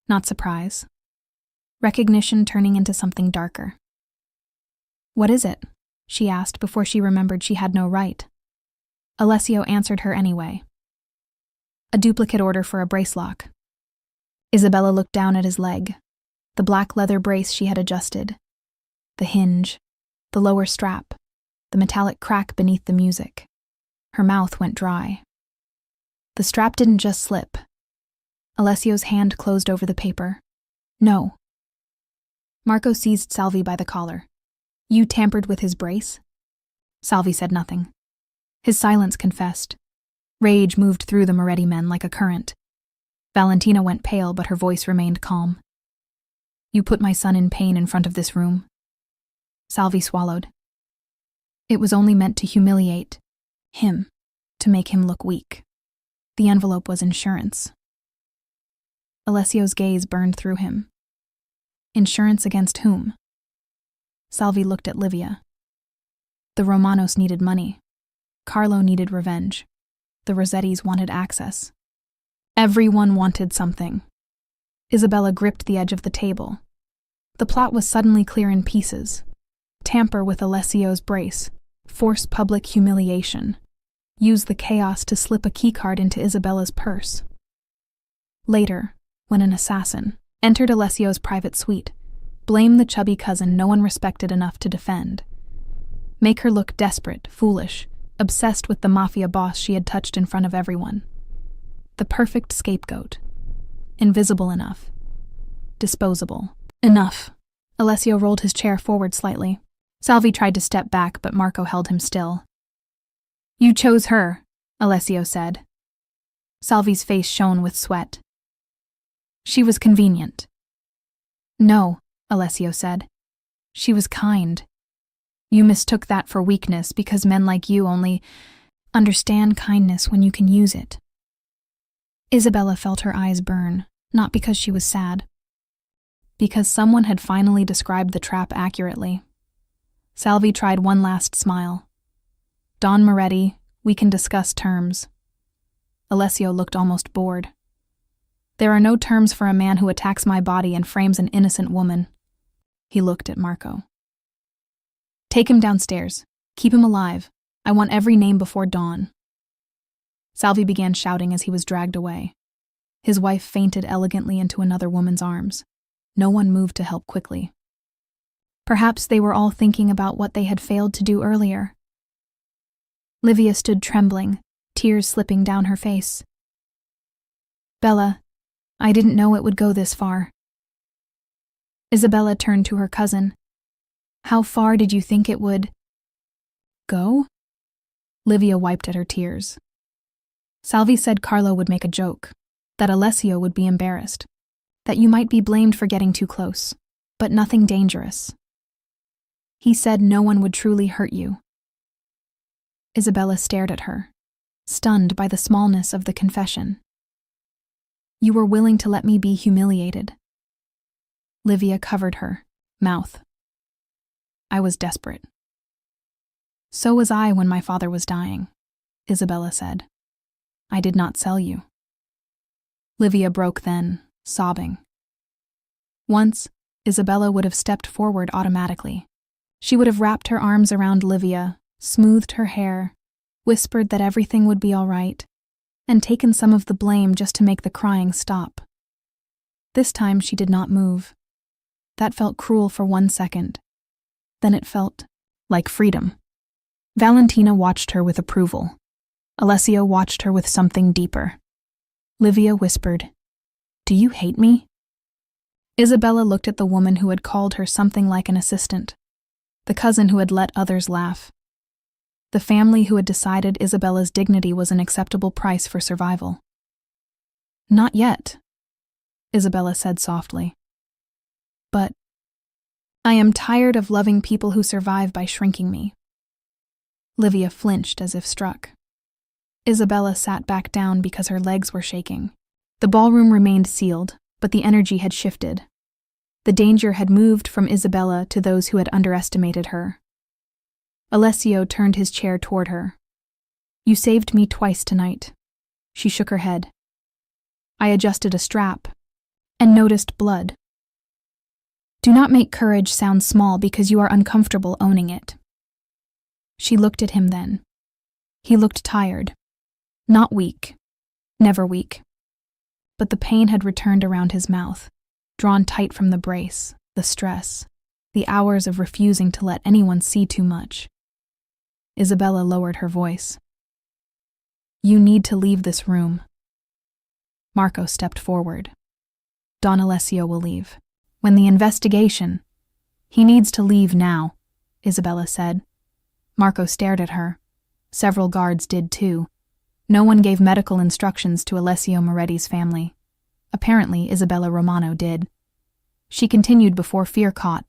Not surprise. recognition turning into something darker. "What is it?" she asked before she remembered she had no right. Alessio answered her anyway. "A duplicate order for a brace lock." Isabella looked down at his leg, the black leather brace she had adjusted, the hinge, the lower strap, the metallic crack beneath the music. Her mouth went dry. The strap didn't just slip. Alessio's hand closed over the paper. "No." Marco seized Salvi by the collar. "You tampered with his brace?" Salvi said nothing. His silence confessed. Rage moved through the Moretti men like a current. Valentina went pale, but her voice remained calm. "You put my son in pain in front of this room." Salvi swallowed. "It was only meant to humiliate him, to make him look weak. The envelope was insurance." Alessio's gaze burned through him. Insurance against whom? Salvi looked at Livia. The Romanos needed money. Carlo needed revenge. The Rossettis wanted access. Everyone wanted something. Isabella gripped the edge of the table. The plot was suddenly clear in pieces. Tamper with Alessio's brace. Force public humiliation. Use the chaos to slip a keycard into Isabella's purse. Later, when an assassin entered Alessio's private suite, blame the chubby cousin no one respected enough to defend. Make her look desperate, foolish, obsessed with the mafia boss she had touched in front of everyone. The perfect scapegoat. Invisible enough. Disposable. Enough. Alessio rolled his chair forward slightly. Salvi tried to step back, but Marco held him still. "You chose her," Alessio said. Salvi's face shone with sweat. "She was convenient." "No," Alessio said. "She was kind. You mistook that for weakness because men like you only understand kindness when you can use it." Isabella felt her eyes burn, not because she was sad. Because someone had finally described the trap accurately. Salvi tried one last smile. "Don Moretti, we can discuss terms." Alessio looked almost bored. "There are no terms for a man who attacks my body and frames an innocent woman." He looked at Marco. "Take him downstairs. Keep him alive. I want every name before dawn." Salvi began shouting as he was dragged away. His wife fainted elegantly into another woman's arms. No one moved to help quickly. Perhaps they were all thinking about what they had failed to do earlier. Livia stood trembling, tears slipping down her face. "Bella, I didn't know it would go this far." Isabella turned to her cousin. "How far did you think it would go?" Livia wiped at her tears. Salvi said Carlo would make a joke, that Alessio would be embarrassed, that you might be blamed for getting too close, but nothing dangerous. He said no one would truly hurt you. Isabella stared at her, stunned by the smallness of the confession. "You were willing to let me be humiliated." Livia covered her mouth. "I was desperate." "So was I when my father was dying," Isabella said. "I did not sell you." Livia broke then, sobbing. Once, Isabella would have stepped forward automatically. She would have wrapped her arms around Livia, smoothed her hair, whispered that everything would be all right, and taken some of the blame just to make the crying stop. This time she did not move. That felt cruel for 1 second. Then it felt like freedom. Valentina watched her with approval. Alessio watched her with something deeper. Livia whispered, "Do you hate me?" Isabella looked at the woman who had called her something like an assistant, the cousin who had let others laugh, the family who had decided Isabella's dignity was an acceptable price for survival. "Not yet," Isabella said softly. "But I am tired of loving people who survive by shrinking me." Livia flinched as if struck. Isabella sat back down because her legs were shaking. The ballroom remained sealed, but the energy had shifted. The danger had moved from Isabella to those who had underestimated her. Alessio turned his chair toward her. "You saved me twice tonight." She shook her head. "I adjusted a strap and noticed blood." Do not make courage sound small because you are uncomfortable owning it. She looked at him then. He looked tired. Not weak. Never weak. But the pain had returned around his mouth, drawn tight from the brace, the stress, the hours of refusing to let anyone see too much. Isabella lowered her voice. You need to leave this room. Marco stepped forward. Don Alessio will leave. When the investigation... He needs to leave now, Isabella said. Marco stared at her. Several guards did too. No one gave medical instructions to Alessio Moretti's family. Apparently, Isabella Romano did. She continued before fear caught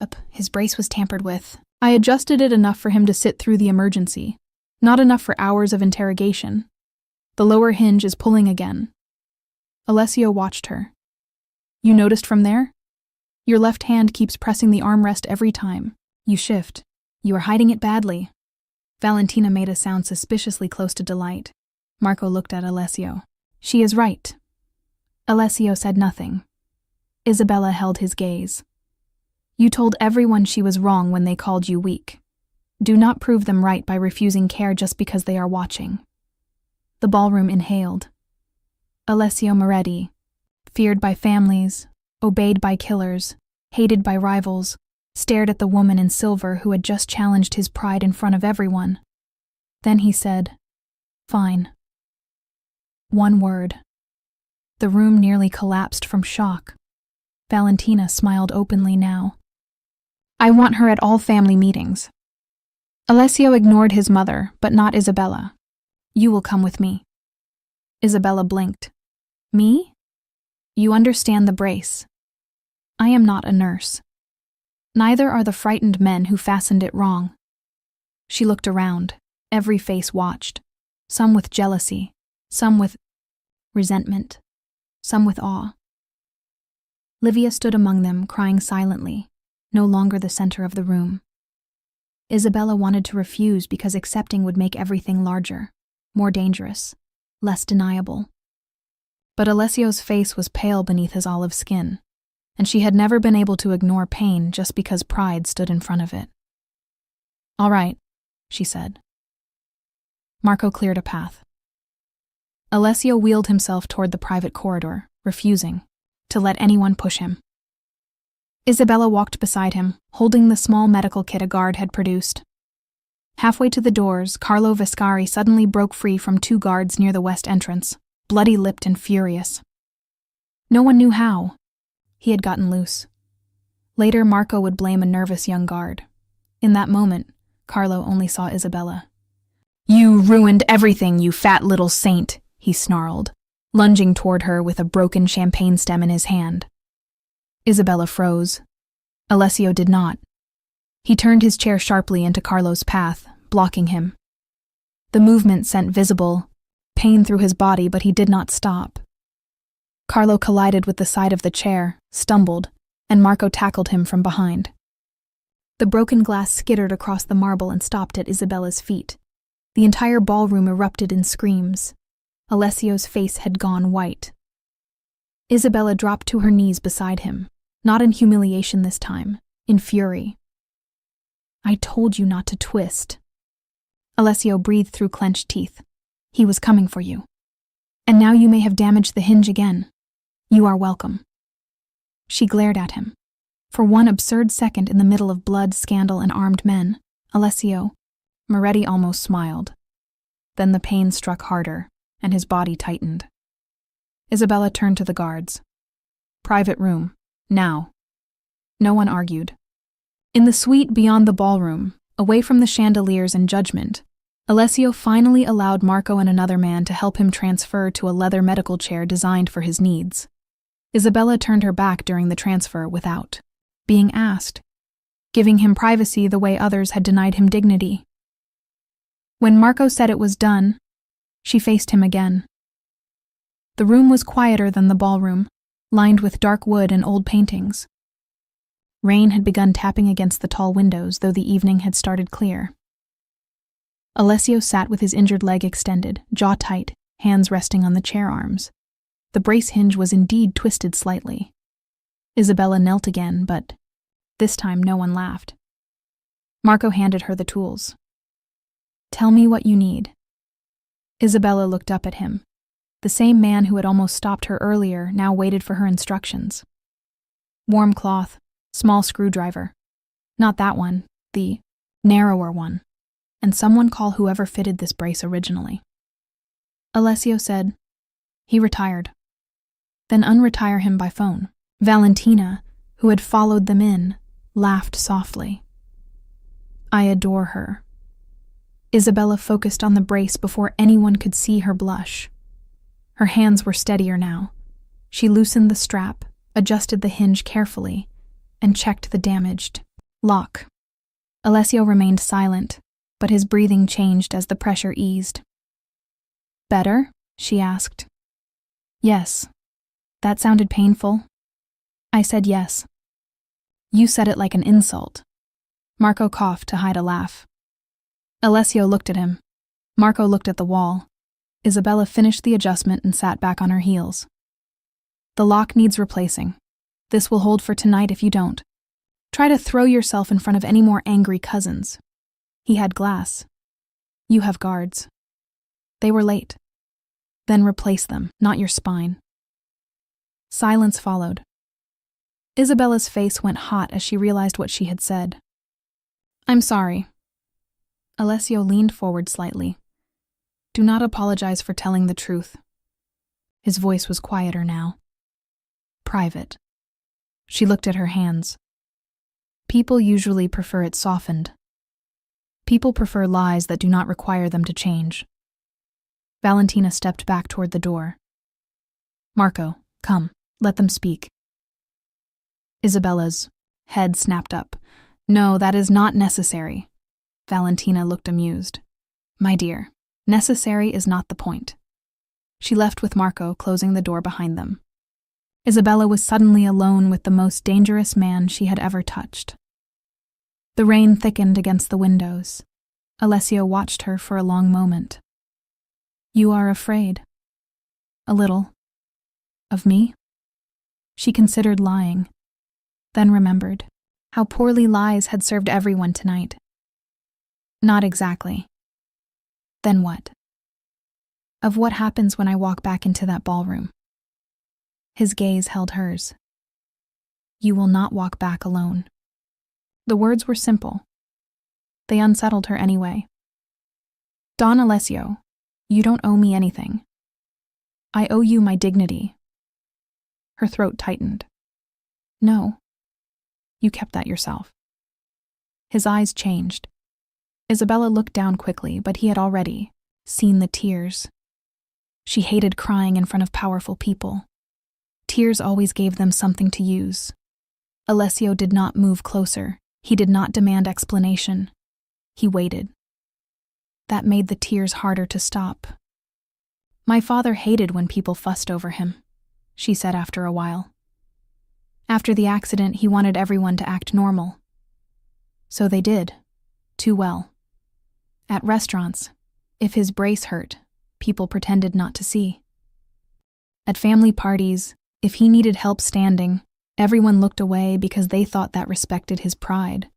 up. His brace was tampered with. I adjusted it enough for him to sit through the emergency. Not enough for hours of interrogation. The lower hinge is pulling again. Alessio watched her. You noticed from there? Your left hand keeps pressing the armrest every time. You shift. You are hiding it badly. Valentina made a sound suspiciously close to delight. Marco looked at Alessio. She is right. Alessio said nothing. Isabella held his gaze. You told everyone she was wrong when they called you weak. Do not prove them right by refusing care just because they are watching. The ballroom inhaled. Alessio Moretti, feared by families, obeyed by killers, hated by rivals, stared at the woman in silver who had just challenged his pride in front of everyone. Then he said, Fine. One word. The room nearly collapsed from shock. Valentina smiled openly now. I want her at all family meetings. Alessio ignored his mother, but not Isabella. You will come with me. Isabella blinked. Me? You understand the brace. I am not a nurse. Neither are the frightened men who fastened it wrong. She looked around. Every face watched. Some with jealousy, some with resentment, some with awe. Livia stood among them, crying silently, no longer the center of the room. Isabella wanted to refuse because accepting would make everything larger, more dangerous, less deniable. But Alessio's face was pale beneath his olive skin, and she had never been able to ignore pain just because pride stood in front of it. All right, she said. Marco cleared a path. Alessio wheeled himself toward the private corridor, refusing to let anyone push him. Isabella walked beside him, holding the small medical kit a guard had produced. Halfway to the doors, Carlo Viscari suddenly broke free from two guards near the west entrance, bloody-lipped and furious. No one knew how. He had gotten loose. Later, Marco would blame a nervous young guard. In that moment, Carlo only saw Isabella. You ruined everything, you fat little saint, he snarled, lunging toward her with a broken champagne stem in his hand. Isabella froze. Alessio did not. He turned his chair sharply into Carlo's path, blocking him. The movement sent visible pain through his body, but he did not stop. Carlo collided with the side of the chair, stumbled, and Marco tackled him from behind. The broken glass skittered across the marble and stopped at Isabella's feet. The entire ballroom erupted in screams. Alessio's face had gone white. Isabella dropped to her knees beside him, not in humiliation this time, in fury. I told you not to twist. Alessio breathed through clenched teeth. He was coming for you. And now you may have damaged the hinge again. You are welcome. She glared at him. For one absurd second in the middle of blood, scandal, and armed men, Alessio, Moretti almost smiled. Then the pain struck harder, and his body tightened. Isabella turned to the guards. Private room, now. No one argued. In the suite beyond the ballroom, away from the chandeliers and judgment, Alessio finally allowed Marco and another man to help him transfer to a leather medical chair designed for his needs. Isabella turned her back during the transfer without being asked, giving him privacy the way others had denied him dignity. When Marco said it was done, she faced him again. The room was quieter than the ballroom, lined with dark wood and old paintings. Rain had begun tapping against the tall windows, though the evening had started clear. Alessio sat with his injured leg extended, jaw tight, hands resting on the chair arms. The brace hinge was indeed twisted slightly. Isabella knelt again, but this time no one laughed. Marco handed her the tools. "Tell me what you need." Isabella looked up at him. The same man who had almost stopped her earlier now waited for her instructions. Warm cloth, small screwdriver. Not that one, the narrower one. And someone call whoever fitted this brace originally. Alessio said, "He retired." Then unretire him by phone. Valentina, who had followed them in, laughed softly. "I adore her." Isabella focused on the brace before anyone could see her blush. Her hands were steadier now. She loosened the strap, adjusted the hinge carefully, and checked the damaged lock. Alessio remained silent, but his breathing changed as the pressure eased. "Better?" she asked. "Yes." "That sounded painful." I said yes. "You said it like an insult." Marco coughed to hide a laugh. Alessio looked at him. Marco looked at the wall. Isabella finished the adjustment and sat back on her heels. "The lock needs replacing. This will hold for tonight if you don't. Try to throw yourself in front of any more angry cousins. He had glass. You have guards. They were late. Then replace them, not your spine." Silence followed. Isabella's face went hot as she realized what she had said. "I'm sorry." Alessio leaned forward slightly. "Do not apologize for telling the truth." His voice was quieter now. "Private." She looked at her hands. "People usually prefer it softened. People prefer lies that do not require them to change." Valentina stepped back toward the door. "Marco, come, let them speak." Isabella's head snapped up. "No, that is not necessary." Valentina looked amused. "My dear, necessary is not the point." She left with Marco, closing the door behind them. Isabella was suddenly alone with the most dangerous man she had ever touched. The rain thickened against the windows. Alessio watched her for a long moment. "You are afraid?" "A little." "Of me?" She considered lying, then remembered how poorly lies had served everyone tonight. "Not exactly." "Then what?" "Of what happens when I walk back into that ballroom." His gaze held hers. "You will not walk back alone." The words were simple. They unsettled her anyway. "Don Alessio, you don't owe me anything. I owe you my dignity." Her throat tightened. "No. You kept that yourself." His eyes changed. Isabella looked down quickly, but he had already seen the tears. She hated crying in front of powerful people. Tears always gave them something to use. Alessio did not move closer. He did not demand explanation. He waited. That made the tears harder to stop. "My father hated when people fussed over him," she said after a while. "After the accident, he wanted everyone to act normal. So they did, too well. At restaurants, if his brace hurt, people pretended not to see. At family parties, if he needed help standing, everyone looked away because they thought that respected his pride.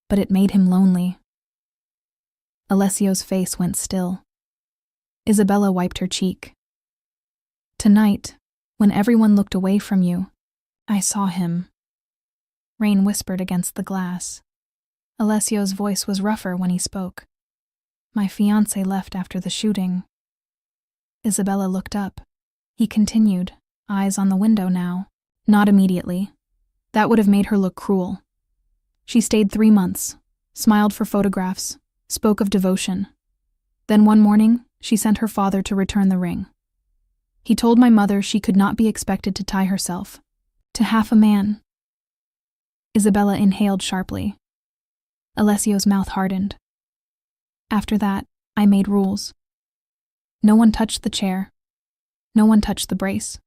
But it made him lonely." Alessio's face went still. Isabella wiped her cheek. "Tonight, when everyone looked away from you, I saw him." Rain whispered against the glass. Alessio's voice was rougher when he spoke. "My fiancé left after the shooting." Isabella looked up. He continued, eyes on the window now. "Not immediately. That would have made her look cruel. She stayed 3 months, smiled for photographs, spoke of devotion. Then one morning, she sent her father to return the ring. He told my mother she could not be expected to tie herself to half a man." Isabella inhaled sharply. Alessio's mouth hardened. "After that, I made rules. No one touched the chair. No one touched the brace.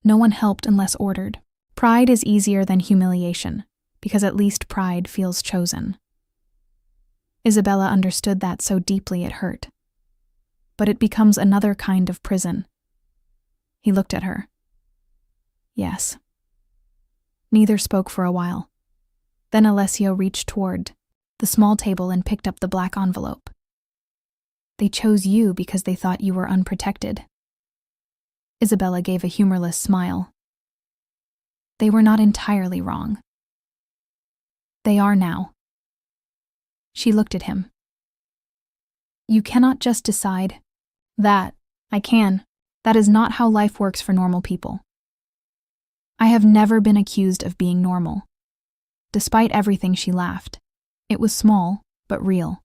No one helped unless ordered. Pride is easier than humiliation, because at least pride feels chosen." Isabella understood that so deeply it hurt. "But it becomes another kind of prison." He looked at her. "Yes." Neither spoke for a while. Then Alessio reached toward the small table and picked up the black envelope. They chose you because they thought you were unprotected. Isabella gave a humorless smile. They were not entirely wrong. They are now. She looked at him. You cannot just decide. That, I can. That is not how life works for normal people. I have never been accused of being normal. Despite everything, she laughed. It was small, but real.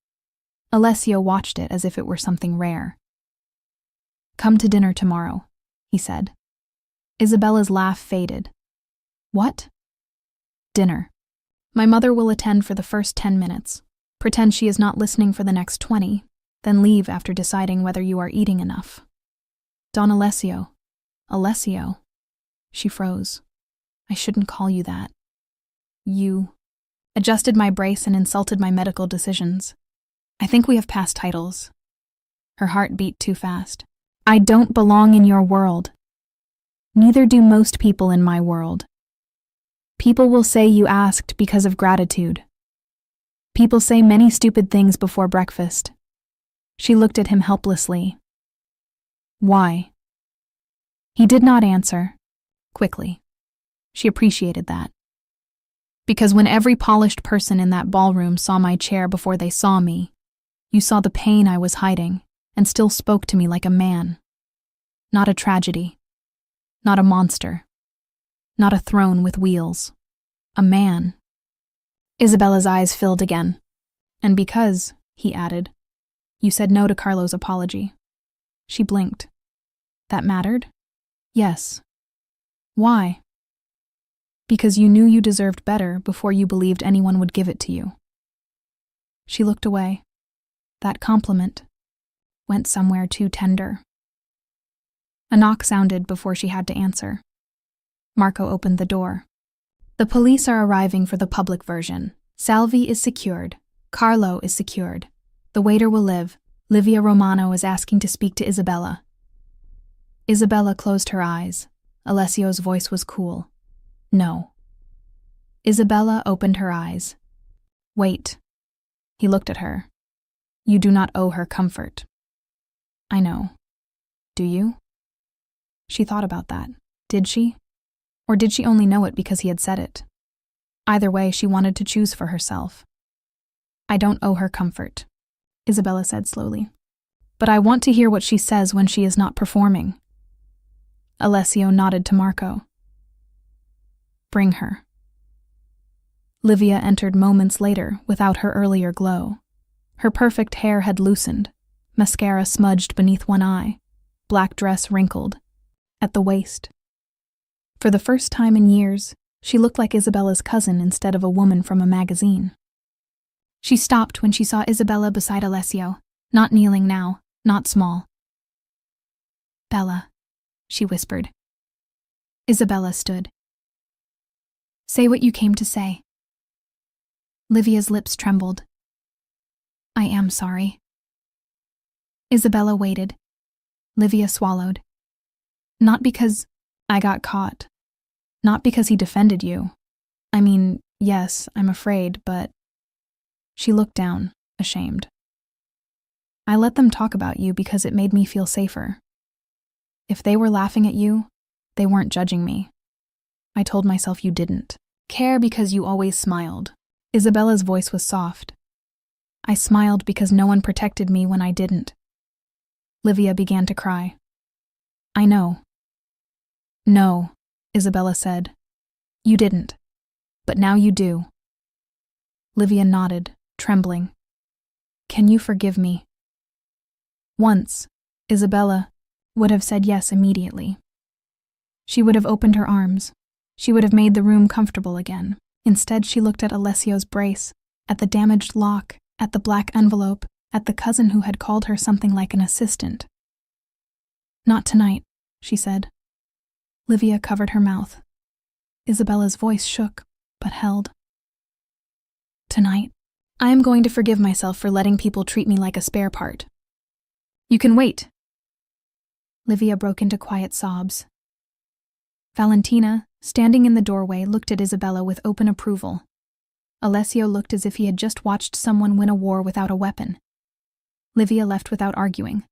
Alessio watched it as if it were something rare. Come to dinner tomorrow, he said. Isabella's laugh faded. What? Dinner. My mother will attend for the first 10 minutes. Pretend she is not listening for the next 20, then leave after deciding whether you are eating enough. Don Alessio. Alessio. She froze. I shouldn't call you that. You adjusted my brace and insulted my medical decisions. I think we have passed titles. Her heart beat too fast. I don't belong in your world. Neither do most people in my world. People will say you asked because of gratitude. People say many stupid things before breakfast. She looked at him helplessly. Why? He did not answer. Quickly. She appreciated that. Because when every polished person in that ballroom saw my chair before they saw me, you saw the pain I was hiding and still spoke to me like a man. Not a tragedy. Not a monster. Not a throne with wheels. A man. Isabella's eyes filled again. And because, he added, you said no to Carlo's apology. She blinked. That mattered? Yes. Why? Because you knew you deserved better before you believed anyone would give it to you. She looked away. That compliment went somewhere too tender. A knock sounded before she had to answer. Marco opened the door. The police are arriving for the public version. Salvi is secured. Carlo is secured. The waiter will live. Livia Romano is asking to speak to Isabella. Isabella closed her eyes. Alessio's voice was cool. No. Isabella opened her eyes. Wait. He looked at her. You do not owe her comfort. I know. Do you? She thought about that. Did she? Or did she only know it because he had said it? Either way, she wanted to choose for herself. I don't owe her comfort, Isabella said slowly. But I want to hear what she says when she is not performing. Alessio nodded to Marco. Bring her. Livia entered moments later without her earlier glow. Her perfect hair had loosened, mascara smudged beneath one eye, black dress wrinkled, at the waist. For the first time in years, she looked like Isabella's cousin instead of a woman from a magazine. She stopped when she saw Isabella beside Alessio, not kneeling now, not small. Bella, she whispered. Isabella stood. Say what you came to say. Livia's lips trembled. I am sorry. Isabella waited. Livia swallowed. Not because I got caught. Not because he defended you. I mean, yes, I'm afraid, but... She looked down, ashamed. I let them talk about you because it made me feel safer. If they were laughing at you, they weren't judging me. I told myself you didn't care because you always smiled. Isabella's voice was soft. I smiled because no one protected me when I didn't. Livia began to cry. I know. No, Isabella said. You didn't. But now you do. Livia nodded, trembling. Can you forgive me? Once, Isabella would have said yes immediately. She would have opened her arms. She would have made the room comfortable again. Instead, she looked at Alessio's brace, at the damaged lock, at the black envelope, at the cousin who had called her something like an assistant. Not tonight, she said. Livia covered her mouth. Isabella's voice shook, but held. Tonight, I am going to forgive myself for letting people treat me like a spare part. You can wait. Livia broke into quiet sobs. Valentina, standing in the doorway, looked at Isabella with open approval. Alessio looked as if he had just watched someone win a war without a weapon. Livia left without arguing.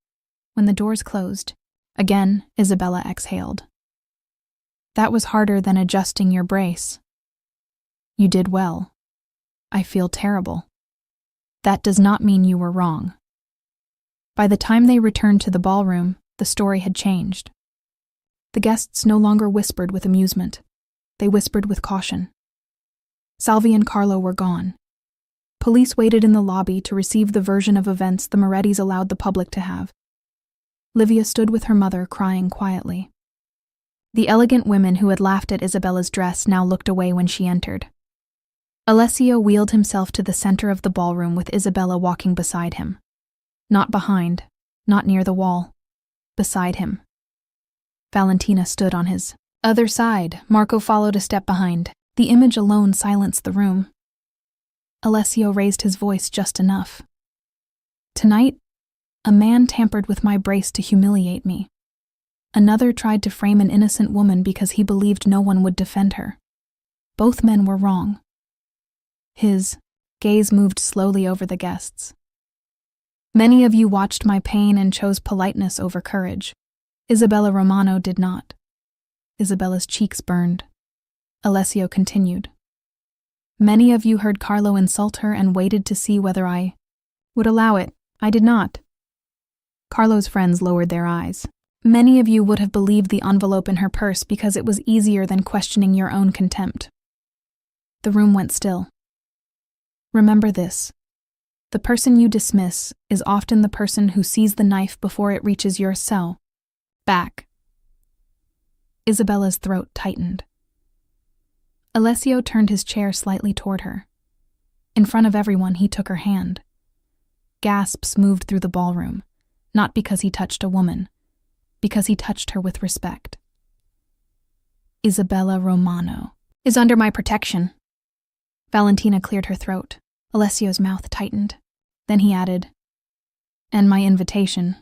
When the doors closed, again, Isabella exhaled. That was harder than adjusting your brace. You did well. I feel terrible. That does not mean you were wrong. By the time they returned to the ballroom, the story had changed. The guests no longer whispered with amusement. They whispered with caution. Salvi and Carlo were gone. Police waited in the lobby to receive the version of events the Morettis allowed the public to have. Livia stood with her mother, crying quietly. The elegant women who had laughed at Isabella's dress now looked away when she entered. Alessio wheeled himself to the center of the ballroom with Isabella walking beside him. Not behind, not near the wall. Beside him. Valentina stood on his other side. Marco followed a step behind. The image alone silenced the room. Alessio raised his voice just enough. Tonight, a man tampered with my brace to humiliate me. Another tried to frame an innocent woman because he believed no one would defend her. Both men were wrong. His gaze moved slowly over the guests. Many of you watched my pain and chose politeness over courage. Isabella Romano did not. Isabella's cheeks burned. Alessio continued. Many of you heard Carlo insult her and waited to see whether I would allow it. I did not. Carlo's friends lowered their eyes. Many of you would have believed the envelope in her purse because it was easier than questioning your own contempt. The room went still. Remember this. The person you dismiss is often the person who sees the knife before it reaches your cell. Back. Isabella's throat tightened. Alessio turned his chair slightly toward her. In front of everyone, he took her hand. Gasps moved through the ballroom, not because he touched a woman, because he touched her with respect. Isabella Romano is under my protection. Valentina cleared her throat. Alessio's mouth tightened. Then he added, and my invitation.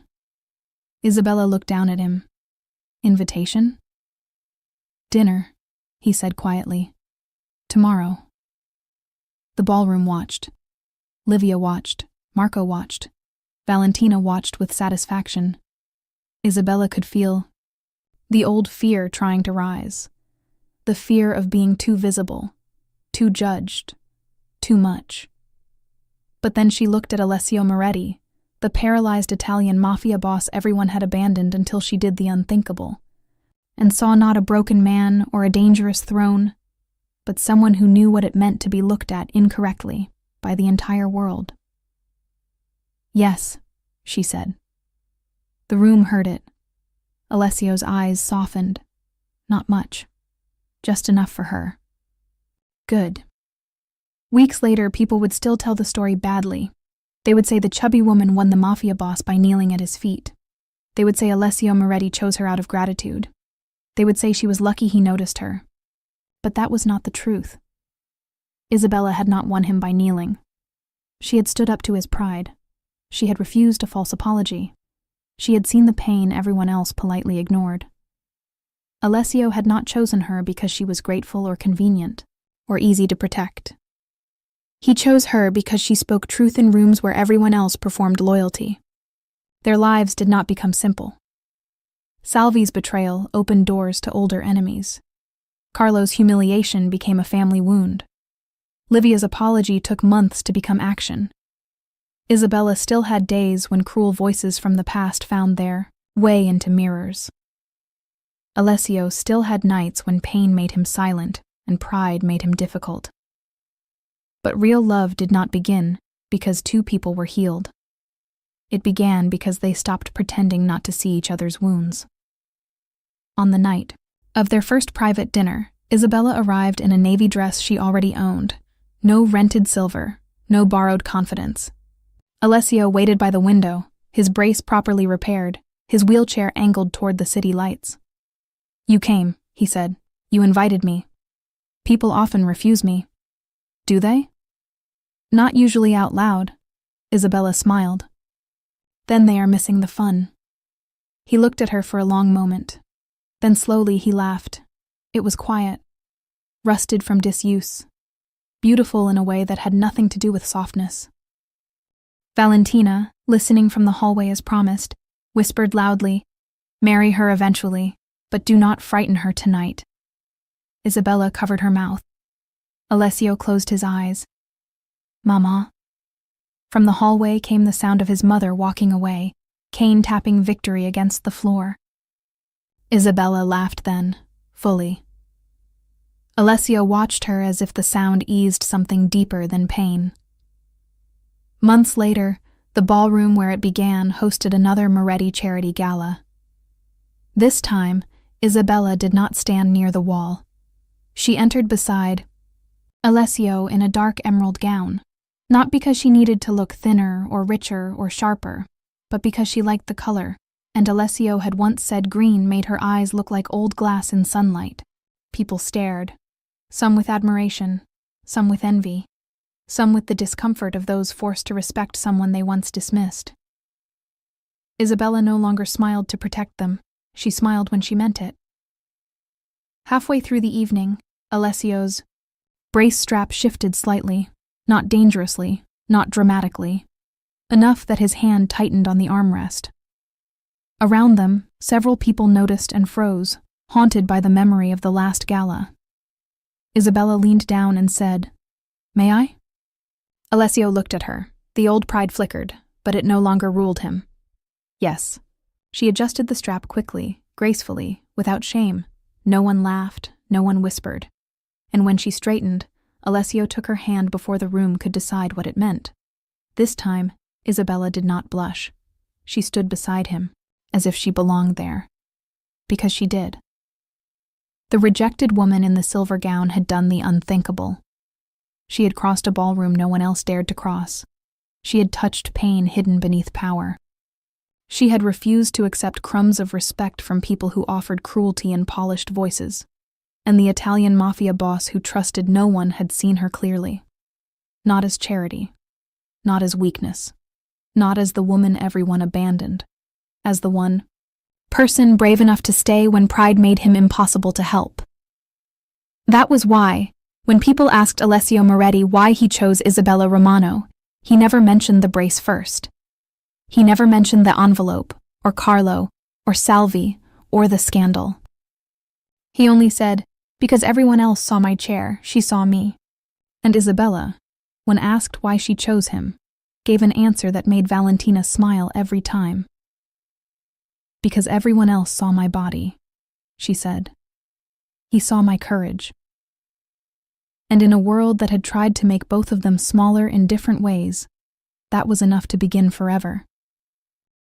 Isabella looked down at him. Invitation? Dinner, he said quietly. Tomorrow. The ballroom watched. Livia watched. Marco watched. Valentina watched with satisfaction. Isabella could feel the old fear trying to rise. The fear of being too visible, too judged, too much. But then she looked at Alessio Moretti, the paralyzed Italian mafia boss everyone had abandoned until she did the unthinkable, and saw not a broken man or a dangerous throne, but someone who knew what it meant to be looked at incorrectly by the entire world. Yes, she said. The room heard it. Alessio's eyes softened. Not much. Just enough for her. Good. Weeks later, people would still tell the story badly. They would say the chubby woman won the mafia boss by kneeling at his feet. They would say Alessio Moretti chose her out of gratitude. They would say she was lucky he noticed her. But that was not the truth. Isabella had not won him by kneeling. She had stood up to his pride. She had refused a false apology. She had seen the pain everyone else politely ignored. Alessio had not chosen her because she was grateful or convenient, or easy to protect. He chose her because she spoke truth in rooms where everyone else performed loyalty. Their lives did not become simple. Salvi's betrayal opened doors to older enemies. Carlo's humiliation became a family wound. Livia's apology took months to become action. Isabella still had days when cruel voices from the past found their way into mirrors. Alessio still had nights when pain made him silent and pride made him difficult. But real love did not begin because two people were healed. It began because they stopped pretending not to see each other's wounds. On the night of their first private dinner, Isabella arrived in a navy dress she already owned. No rented silver, no borrowed confidence. Alessio waited by the window, his brace properly repaired, his wheelchair angled toward the city lights. You came, he said. You invited me. People often refuse me. Do they? Not usually out loud. Isabella smiled. Then they are missing the fun. He looked at her for a long moment. Then slowly he laughed. It was quiet, rusted from disuse, beautiful in a way that had nothing to do with softness. Valentina, listening from the hallway as promised, whispered loudly, "Marry her eventually, but do not frighten her tonight." Isabella covered her mouth. Alessio closed his eyes. "Mama." From the hallway came the sound of his mother walking away, cane tapping victory against the floor. Isabella laughed then, fully. Alessio watched her as if the sound eased something deeper than pain. Months later, the ballroom where it began hosted another Moretti charity gala. This time, Isabella did not stand near the wall. She entered beside Alessio in a dark emerald gown, not because she needed to look thinner or richer or sharper, but because she liked the color, and Alessio had once said green made her eyes look like old glass in sunlight. People stared, some with admiration, some with envy, some with the discomfort of those forced to respect someone they once dismissed. Isabella no longer smiled to protect them. She smiled when she meant it. Halfway through the evening, Alessio's brace strap shifted slightly, not dangerously, not dramatically, enough that his hand tightened on the armrest. Around them, several people noticed and froze, haunted by the memory of the last gala. Isabella leaned down and said, "May I?" Alessio looked at her. The old pride flickered, but it no longer ruled him. Yes. She adjusted the strap quickly, gracefully, without shame. No one laughed, no one whispered. And when she straightened, Alessio took her hand before the room could decide what it meant. This time, Isabella did not blush. She stood beside him, as if she belonged there. Because she did. The rejected woman in the silver gown had done the unthinkable. She had crossed a ballroom no one else dared to cross. She had touched pain hidden beneath power. She had refused to accept crumbs of respect from people who offered cruelty in polished voices. And the Italian mafia boss who trusted no one had seen her clearly. Not as charity. Not as weakness. Not as the woman everyone abandoned. As the one person brave enough to stay when pride made him impossible to help. That was why, when people asked Alessio Moretti why he chose Isabella Romano, he never mentioned the brace first. He never mentioned the envelope, or Carlo, or Salvi, or the scandal. He only said, "Because everyone else saw my chair, she saw me." And Isabella, when asked why she chose him, gave an answer that made Valentina smile every time. "Because everyone else saw my body," she said. "He saw my courage." And in a world that had tried to make both of them smaller in different ways, that was enough to begin forever.